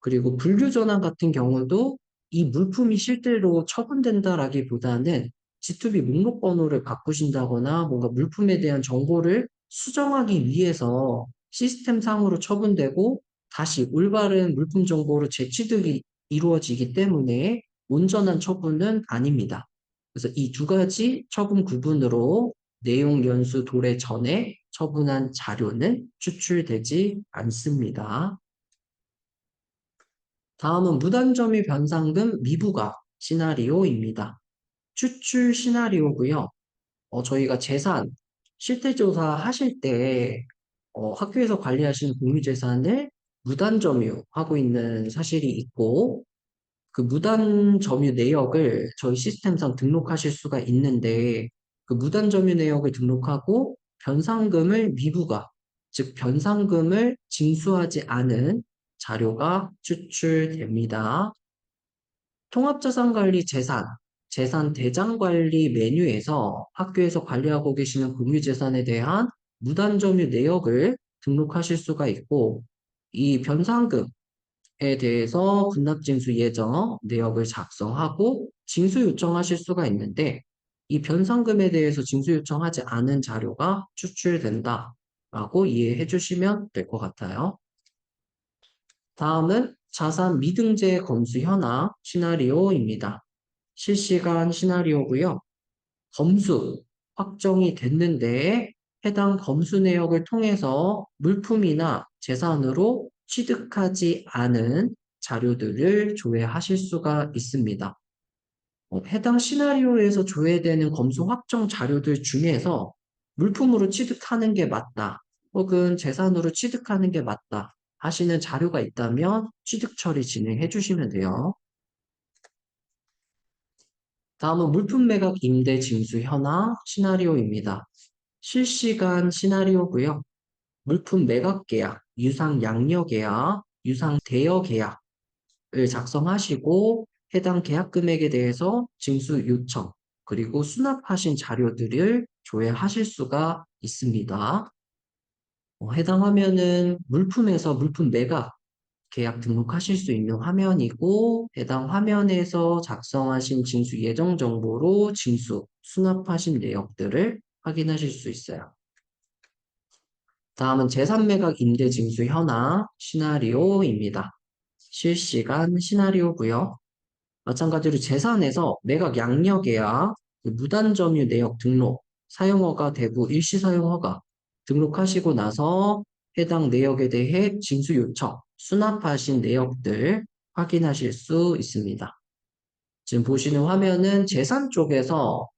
그리고 분류전환 같은 경우도 이 물품이 실제로 처분된다라기보다는 G2B 목록 번호를 바꾸신다거나 뭔가 물품에 대한 정보를 수정하기 위해서 시스템 상으로 처분되고 다시 올바른 물품 정보로 재취득이 이루어지기 때문에 온전한 처분은 아닙니다. 그래서 이 두 가지 처분 구분으로 내용 연수 도래 전에 처분한 자료는 추출되지 않습니다. 다음은 무단점유 변상금 미부과 시나리오입니다. 추출 시나리오고요. 저희가 재산 실태조사 하실 때 학교에서 관리하시는 공유재산을 무단점유하고 있는 사실이 있고 그 무단점유 내역을 저희 시스템상 등록하실 수가 있는데 그 무단점유 내역을 등록하고 변상금을 미부과 즉 변상금을 징수하지 않은 자료가 추출됩니다. 통합자산관리 재산 대장관리 메뉴에서 학교에서 관리하고 계시는 공유재산에 대한 무단점유 내역을 등록하실 수가 있고 이 변상금에 대해서 분납징수 예정 내역을 작성하고 징수 요청하실 수가 있는데 이 변상금에 대해서 징수 요청하지 않은 자료가 추출된다라고 이해해 주시면 될 것 같아요. 다음은 자산 미등재 검수 현황 시나리오입니다. 실시간 시나리오고요. 검수 확정이 됐는데 해당 검수 내역을 통해서 물품이나 재산으로 취득하지 않은 자료들을 조회하실 수가 있습니다. 해당 시나리오에서 조회되는 검수 확정 자료들 중에서 물품으로 취득하는 게 맞다, 혹은 재산으로 취득하는 게 맞다 하시는 자료가 있다면 취득 처리 진행해 주시면 돼요. 다음은 물품 매각 임대 징수 현황 시나리오입니다. 실시간 시나리오고요. 물품 매각 계약, 유상 양려 계약, 유상 대여 계약, 작성하시고 해당 계약 금액에 대해서 징수 요청, 그리고 수납하신 자료들을 조회하실 수가 있습니다. 해당 화면은 물품에서 물품 매각 계약 등록하실 수 있는 화면이고, 해당 화면에서 작성하신 징수 예정 정보로 징수, 수납하신 내역들을 확인하실 수 있어요. 다음은 재산 매각 임대 징수 현황 시나리오입니다. 실시간 시나리오고요. 마찬가지로 재산에서 매각 양력 계약, 무단 점유 내역 등록, 사용허가 대부 일시 사용허가 등록하시고 나서 해당 내역에 대해 징수 요청, 수납하신 내역들 확인하실 수 있습니다. 지금 보시는 화면은 재산 쪽에서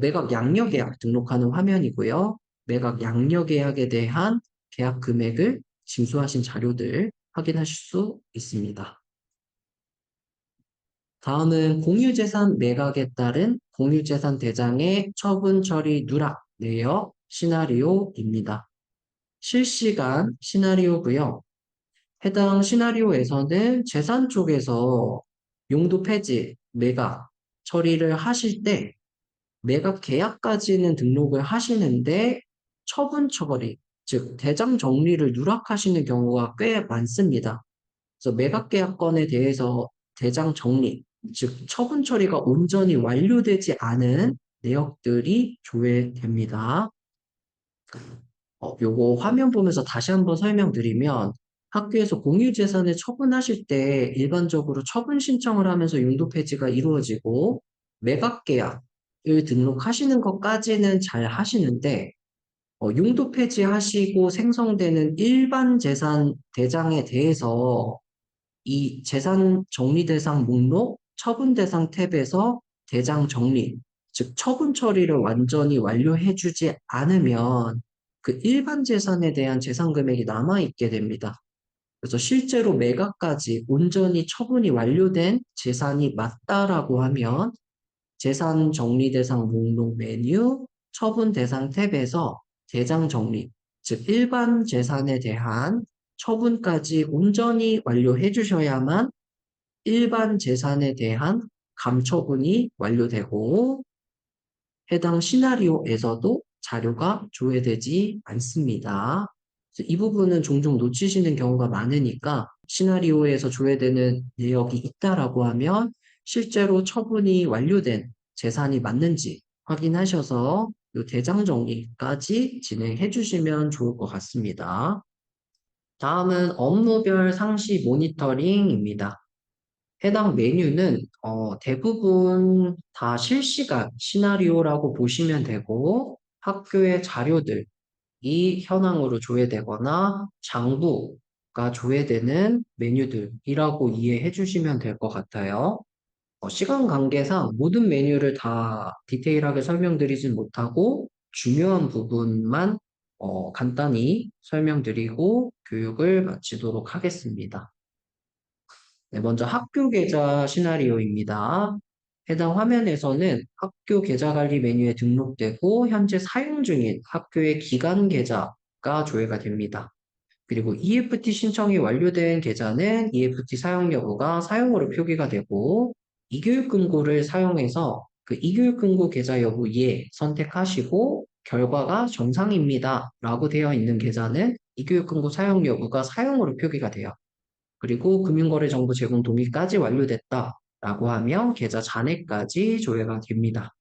매각 양력 계약 등록하는 화면이고요. 매각 양력 계약에 대한 계약 금액을 징수하신 자료들 확인하실 수 있습니다. 다음은 공유재산 매각에 따른 공유재산 대장의 처분 처리 누락 내역 시나리오입니다. 실시간 시나리오고요. 해당 시나리오에서는 재산 쪽에서 용도 폐지, 매각, 처리를 하실 때 매각 계약까지는 등록을 하시는데 처분 처리, 즉 대장 정리를 누락하시는 경우가 꽤 많습니다. 그래서 매각 계약건에 대해서 대장 정리, 즉 처분 처리가 온전히 완료되지 않은 내역들이 조회됩니다. 요거 화면 보면서 다시 한번 설명드리면 학교에서 공유재산을 처분하실 때 일반적으로 처분 신청을 하면서 용도 폐지가 이루어지고 매각 계약을 등록하시는 것까지는 잘 하시는데 용도 폐지하시고 생성되는 일반 재산 대장에 대해서 이 재산 정리 대상 목록, 처분 대상 탭에서 대장 정리, 즉 처분 처리를 완전히 완료해주지 않으면 그 일반 재산에 대한 재산 금액이 남아있게 됩니다. 그래서 실제로 매각까지 온전히 처분이 완료된 재산이 맞다라고 하면 재산 정리 대상 목록 메뉴, 처분 대상 탭에서 대장 정리, 즉 일반 재산에 대한 처분까지 온전히 완료해 주셔야만 일반 재산에 대한 감처분이 완료되고 해당 시나리오에서도 자료가 조회되지 않습니다. 이 부분은 종종 놓치시는 경우가 많으니까 시나리오에서 조회되는 내역이 있다라고 하면 실제로 처분이 완료된 재산이 맞는지 확인하셔서 이 대장 정리까지 진행해 주시면 좋을 것 같습니다. 다음은 업무별 상시 모니터링입니다. 해당 메뉴는 대부분 다 실시간 시나리오라고 보시면 되고 학교의 자료들이 현황으로 조회되거나 장부가 조회되는 메뉴들이라고 이해해 주시면 될 것 같아요. 시간 관계상 모든 메뉴를 다 디테일하게 설명드리진 못하고 중요한 부분만 간단히 설명드리고 교육을 마치도록 하겠습니다. 네, 먼저 학교 계좌 시나리오입니다. 해당 화면에서는 학교 계좌 관리 메뉴에 등록되고 현재 사용 중인 학교의 기간 계좌가 조회가 됩니다. 그리고 EFT 신청이 완료된 계좌는 EFT 사용 여부가 사용으로 표기가 되고 이교육금고를 사용해서 그 이교육금고 계좌 여부 예 선택하시고 결과가 정상입니다 라고 되어 있는 계좌는 이교육금고 사용 여부가 사용으로 표기가 돼요. 그리고 금융거래정보 제공 동의까지 완료됐다라고 하면 계좌 잔액까지 조회가 됩니다.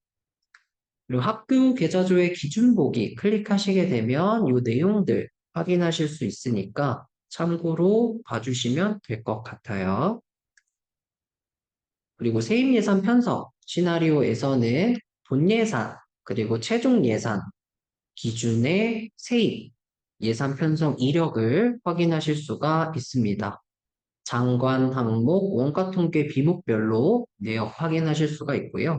그리고 학교 계좌 조회 기준 보기 클릭하시게 되면 이 내용들 확인하실 수 있으니까 참고로 봐주시면 될 것 같아요. 그리고 세입 예산 편성 시나리오에서는 본 예산 그리고 최종 예산 기준의 세입 예산 편성 이력을 확인하실 수가 있습니다. 장관 항목, 원가 통계 비목별로 내역 확인하실 수가 있고요.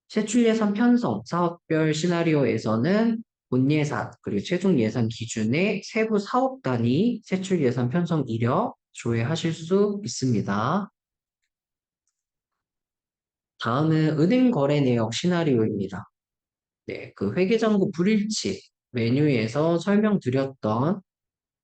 세출 예산 편성 사업별 시나리오에서는 본 예산 그리고 최종 예산 기준의 세부 사업 단위 세출 예산 편성 이력 조회하실 수 있습니다. 다음은 은행 거래 내역 시나리오입니다. 네, 그 회계장부 불일치 메뉴에서 설명드렸던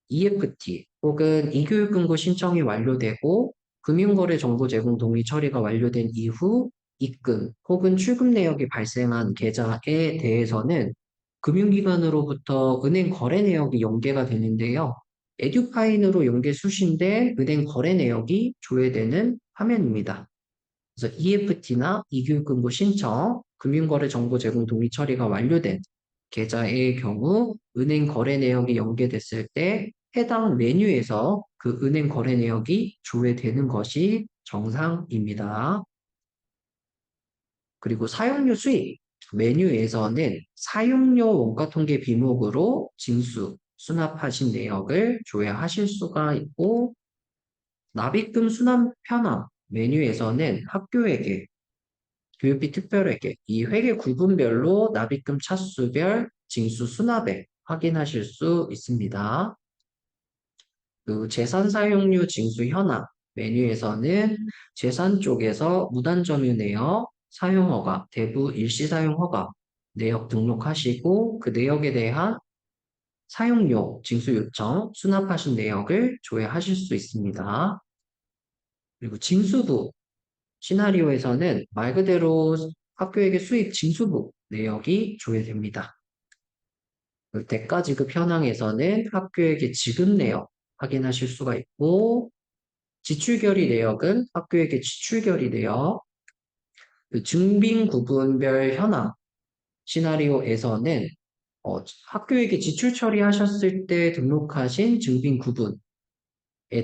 EFT 혹은 이교육금고 신청이 완료되고 금융거래 정보 제공 동의 처리가 완료된 이후 입금 혹은 출금 내역이 발생한 계좌에 대해서는 금융기관으로부터 은행 거래 내역이 연계가 되는데요. 에듀파인으로 연계 수신된 은행 거래 내역이 조회되는 화면입니다. 그래서 EFT나 이교육금고 신청, 금융거래 정보 제공 동의 처리가 완료된 계좌의 경우 은행 거래 내역이 연계됐을 때 해당 메뉴에서 그 은행 거래 내역이 조회되는 것이 정상입니다. 그리고 사용료 수익 메뉴에서는 사용료 원가 통계 비목으로 징수, 수납하신 내역을 조회하실 수가 있고 납입금 수납 편함 메뉴에서는 학교에게 교육비 특별회계, 이 회계 구분별로 납입금 차수별 징수 수납액 확인하실 수 있습니다. 그 재산 사용료 징수 현황 메뉴에서는 재산 쪽에서 무단점유 내역, 사용허가, 대부 일시 사용허가 내역 등록하시고 그 내역에 대한 사용료 징수 요청 수납하신 내역을 조회하실 수 있습니다. 그리고 징수부 시나리오에서는 말 그대로 학교에게 수입 징수부 내역이 조회됩니다. 그 대가 지급 현황에서는 학교에게 지급 내역 확인하실 수가 있고 지출 결의 내역은 학교에게 지출 결의 내역, 그 증빙 구분별 현황 시나리오에서는 학교에게 지출 처리하셨을 때 등록하신 증빙 구분에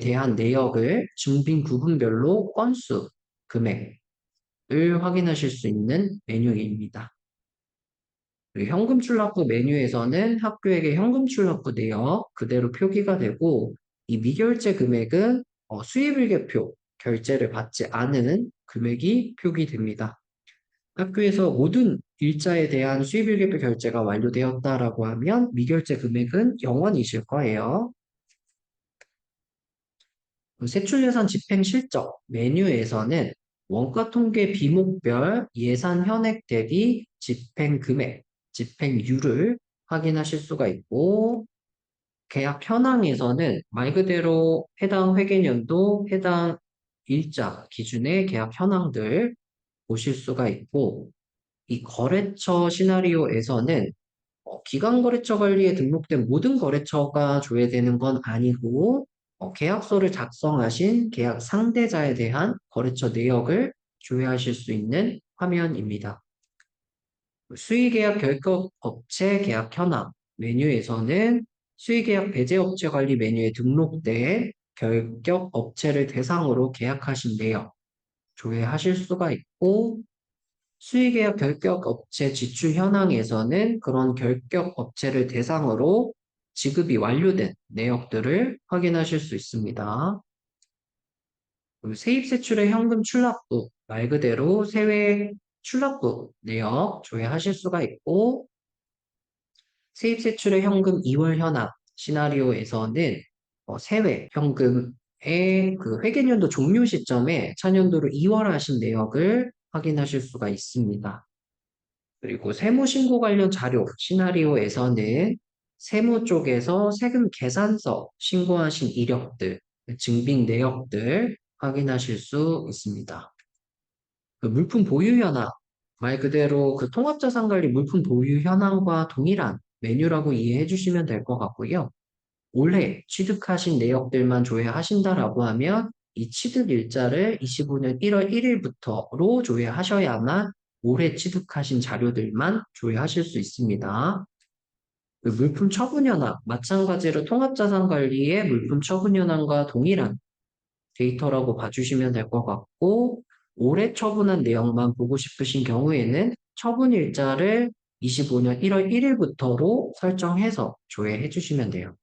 대한 내역을 증빙 구분별로 건수, 금액, 을 확인하실 수 있는 메뉴입니다. 현금 출납부 메뉴에서는 학교에게 현금 출납부 내역 그대로 표기가 되고 이 미결제 금액은 수입일계표 결제를 받지 않은 금액이 표기됩니다. 학교에서 모든 일자에 대한 수입일계표 결제가 완료되었다라고 하면 미결제 금액은 0원이실 거예요. 세출예산 집행 실적 메뉴에서는 원가 통계 비목별 예산 현액 대비 집행 금액, 집행률을 확인하실 수가 있고 계약 현황에서는 말 그대로 해당 회계년도, 해당 일자 기준의 계약 현황들 보실 수가 있고 이 거래처 시나리오에서는 기간거래처 관리에 등록된 모든 거래처가 조회되는 건 아니고 계약서를 작성하신 계약 상대자에 대한 거래처 내역을 조회하실 수 있는 화면입니다. 수의계약 결격 업체 계약 현황 메뉴에서는 수의계약 배제업체 관리 메뉴에 등록된 결격 업체를 대상으로 계약하신 내역 조회하실 수가 있고 수의계약 결격 업체 지출 현황에서는 그런 결격 업체를 대상으로 지급이 완료된 내역들을 확인하실 수 있습니다. 세입세출의 현금 출납부, 말 그대로 세외 출납부 내역 조회하실 수가 있고 세입세출의 현금 2월 현황 시나리오에서는 세외 현금의 그 회계연도 종료 시점에 차년도를 2월 하신 내역을 확인하실 수가 있습니다. 그리고 세무신고 관련 자료 시나리오에서는 세무 쪽에서 세금 계산서 신고하신 이력들, 증빙 내역들 확인하실 수 있습니다. 그 물품 보유 현황, 말 그대로 그 통합자산관리 물품 보유 현황과 동일한 메뉴라고 이해해 주시면 될 것 같고요. 올해 취득하신 내역들만 조회하신다라고 하면 이 취득 일자를 25년 1월 1일부터로 조회하셔야만 올해 취득하신 자료들만 조회하실 수 있습니다. 그 물품 처분 현황, 마찬가지로 통합자산관리의 물품 처분 현황과 동일한 데이터라고 봐주시면 될 것 같고, 올해 처분한 내용만 보고 싶으신 경우에는 처분 일자를 25년 1월 1일부터로 설정해서 조회해 주시면 돼요.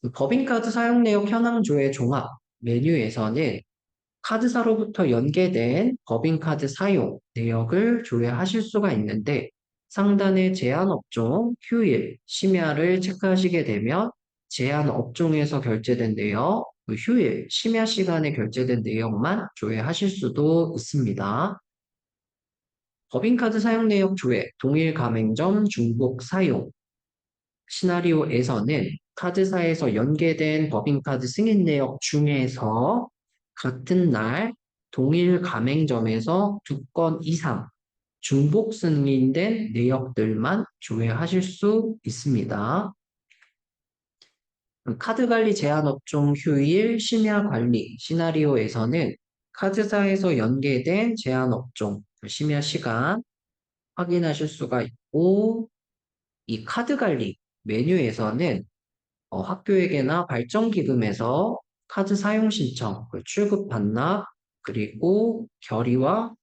그 법인카드 사용 내역 현황 조회 종합 메뉴에서는 카드사로부터 연계된 법인카드 사용 내역을 조회하실 수가 있는데 상단의 제한 업종, 휴일, 심야를 체크하시게 되면 제한 업종에서 결제된 내역, 그 휴일, 심야 시간에 결제된 내역만 조회하실 수도 있습니다. 법인카드 사용 내역 조회, 동일 가맹점 중복 사용 시나리오에서는 카드사에서 연계된 법인카드 승인 내역 중에서 같은 날 동일 가맹점에서 2건 이상 중복 승인된 내역들만 조회하실 수 있습니다. 카드 관리 제한 업종 휴일 심야 관리 시나리오에서는 카드사에서 연계된 제한 업종 심야 시간 확인하실 수가 있고, 이 카드 관리 메뉴에서는 학교에게나 발전기금에서 카드 사용 신청, 출급 반납, 그리고 결의와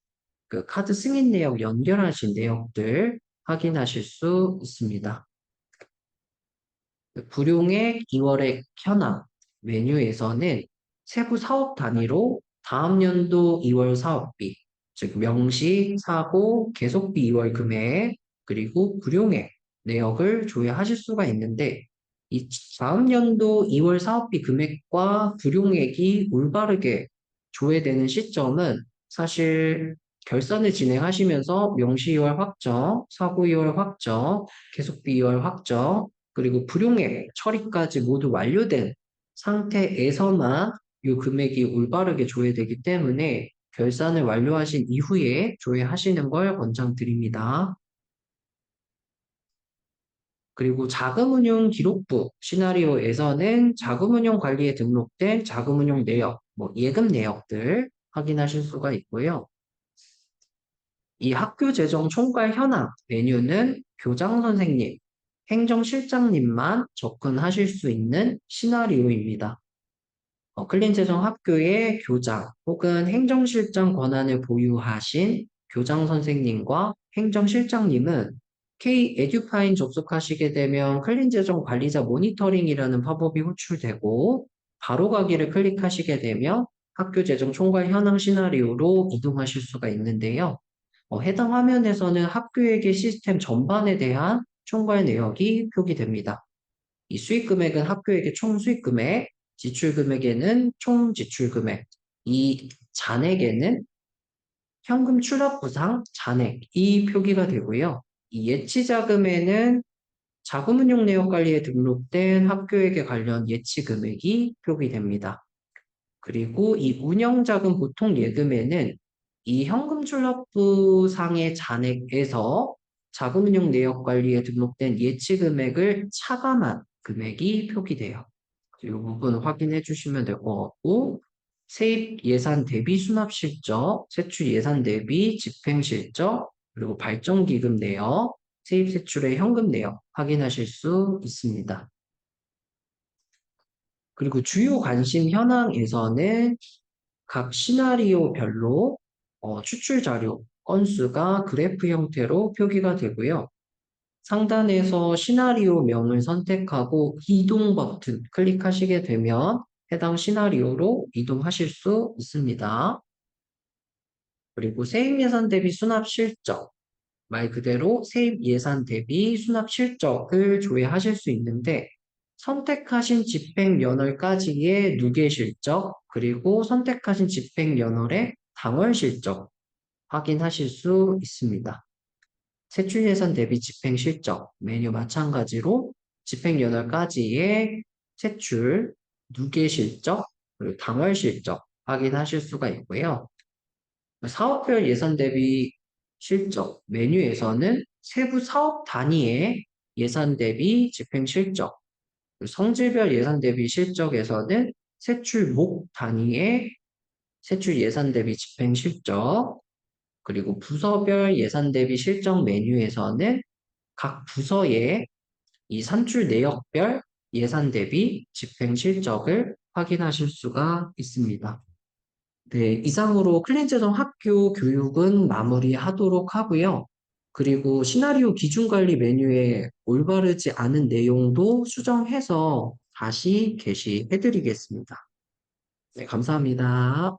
그 카드 승인 내역 연결하신 내역들 확인하실 수 있습니다. 불용액 2월액 현황 메뉴에서는 세부 사업 단위로 다음 연도 2월 사업비, 즉 명시, 사고, 계속비 2월 금액, 그리고 불용액 내역을 조회하실 수가 있는데 이 다음 연도 2월 사업비 금액과 불용액이 올바르게 조회되는 시점은 사실 결산을 진행하시면서 명시 2월 확정, 사고 2월 확정, 계속비 2월 확정, 그리고 불용액 처리까지 모두 완료된 상태에서만 이 금액이 올바르게 조회되기 때문에 결산을 완료하신 이후에 조회하시는 걸 권장드립니다. 그리고 자금운용 기록부 시나리오에서는 자금운용 관리에 등록된 자금운용 내역, 예금 내역들 확인하실 수가 있고요. 이 학교 재정 총괄 현황 메뉴는 교장 선생님, 행정실장님만 접근하실 수 있는 시나리오입니다. 클린재정 학교의 교장 혹은 행정실장 권한을 보유하신 교장 선생님과 행정실장님은 K-에듀파인 접속하시게 되면 클린재정 관리자 모니터링이라는 팝업이 호출되고 바로 가기를 클릭하시게 되면 학교 재정 총괄 현황 시나리오로 이동하실 수가 있는데요. 해당 화면에서는 학교에게 시스템 전반에 대한 총괄 내역이 표기됩니다. 이 수익 금액은 학교에게 총 수익 금액, 지출 금액에는 총 지출 금액, 이 잔액에는 현금 출납 부상 잔액이 표기가 되고요. 이 예치 자금에는 자금운용 내역 관리에 등록된 학교에게 관련 예치 금액이 표기됩니다. 그리고 이 운영자금 보통 예금에는 이 현금 출납부 상의 잔액에서 자금운용 내역 관리에 등록된 예치 금액을 차감한 금액이 표기돼요. 이 부분 확인해 주시면 될 것 같고, 세입 예산 대비 수납 실적, 세출 예산 대비 집행 실적, 그리고 발전기금 내역, 세입 세출의 현금 내역 확인하실 수 있습니다. 그리고 주요 관심 현황에서는 각 시나리오별로 추출 자료 건수가 그래프 형태로 표기가 되고요. 상단에서 시나리오명을 선택하고 이동 버튼 클릭하시게 되면 해당 시나리오로 이동하실 수 있습니다. 그리고 세입 예산 대비 수납 실적, 말 그대로 세입 예산 대비 수납 실적을 조회하실 수 있는데 선택하신 집행 연월까지의 누계 실적, 그리고 선택하신 집행 연월의 당월 실적 확인하실 수 있습니다. 세출 예산 대비 집행 실적 메뉴 마찬가지로 집행 연월까지의 세출, 누계 실적, 그리고 당월 실적 확인하실 수가 있고요. 사업별 예산 대비 실적 메뉴에서는 세부 사업 단위의 예산 대비 집행 실적, 성질별 예산 대비 실적에서는 세출목 단위의 세출 예산 대비 집행 실적, 그리고 부서별 예산 대비 실적 메뉴에서는 각 부서의 이 산출 내역별 예산 대비 집행 실적을 확인하실 수가 있습니다. 네, 이상으로 클린재정 학교 교육은 마무리하도록 하고요. 그리고 시나리오 기준관리 메뉴에 올바르지 않은 내용도 수정해서 다시 게시해드리겠습니다. 네, 감사합니다.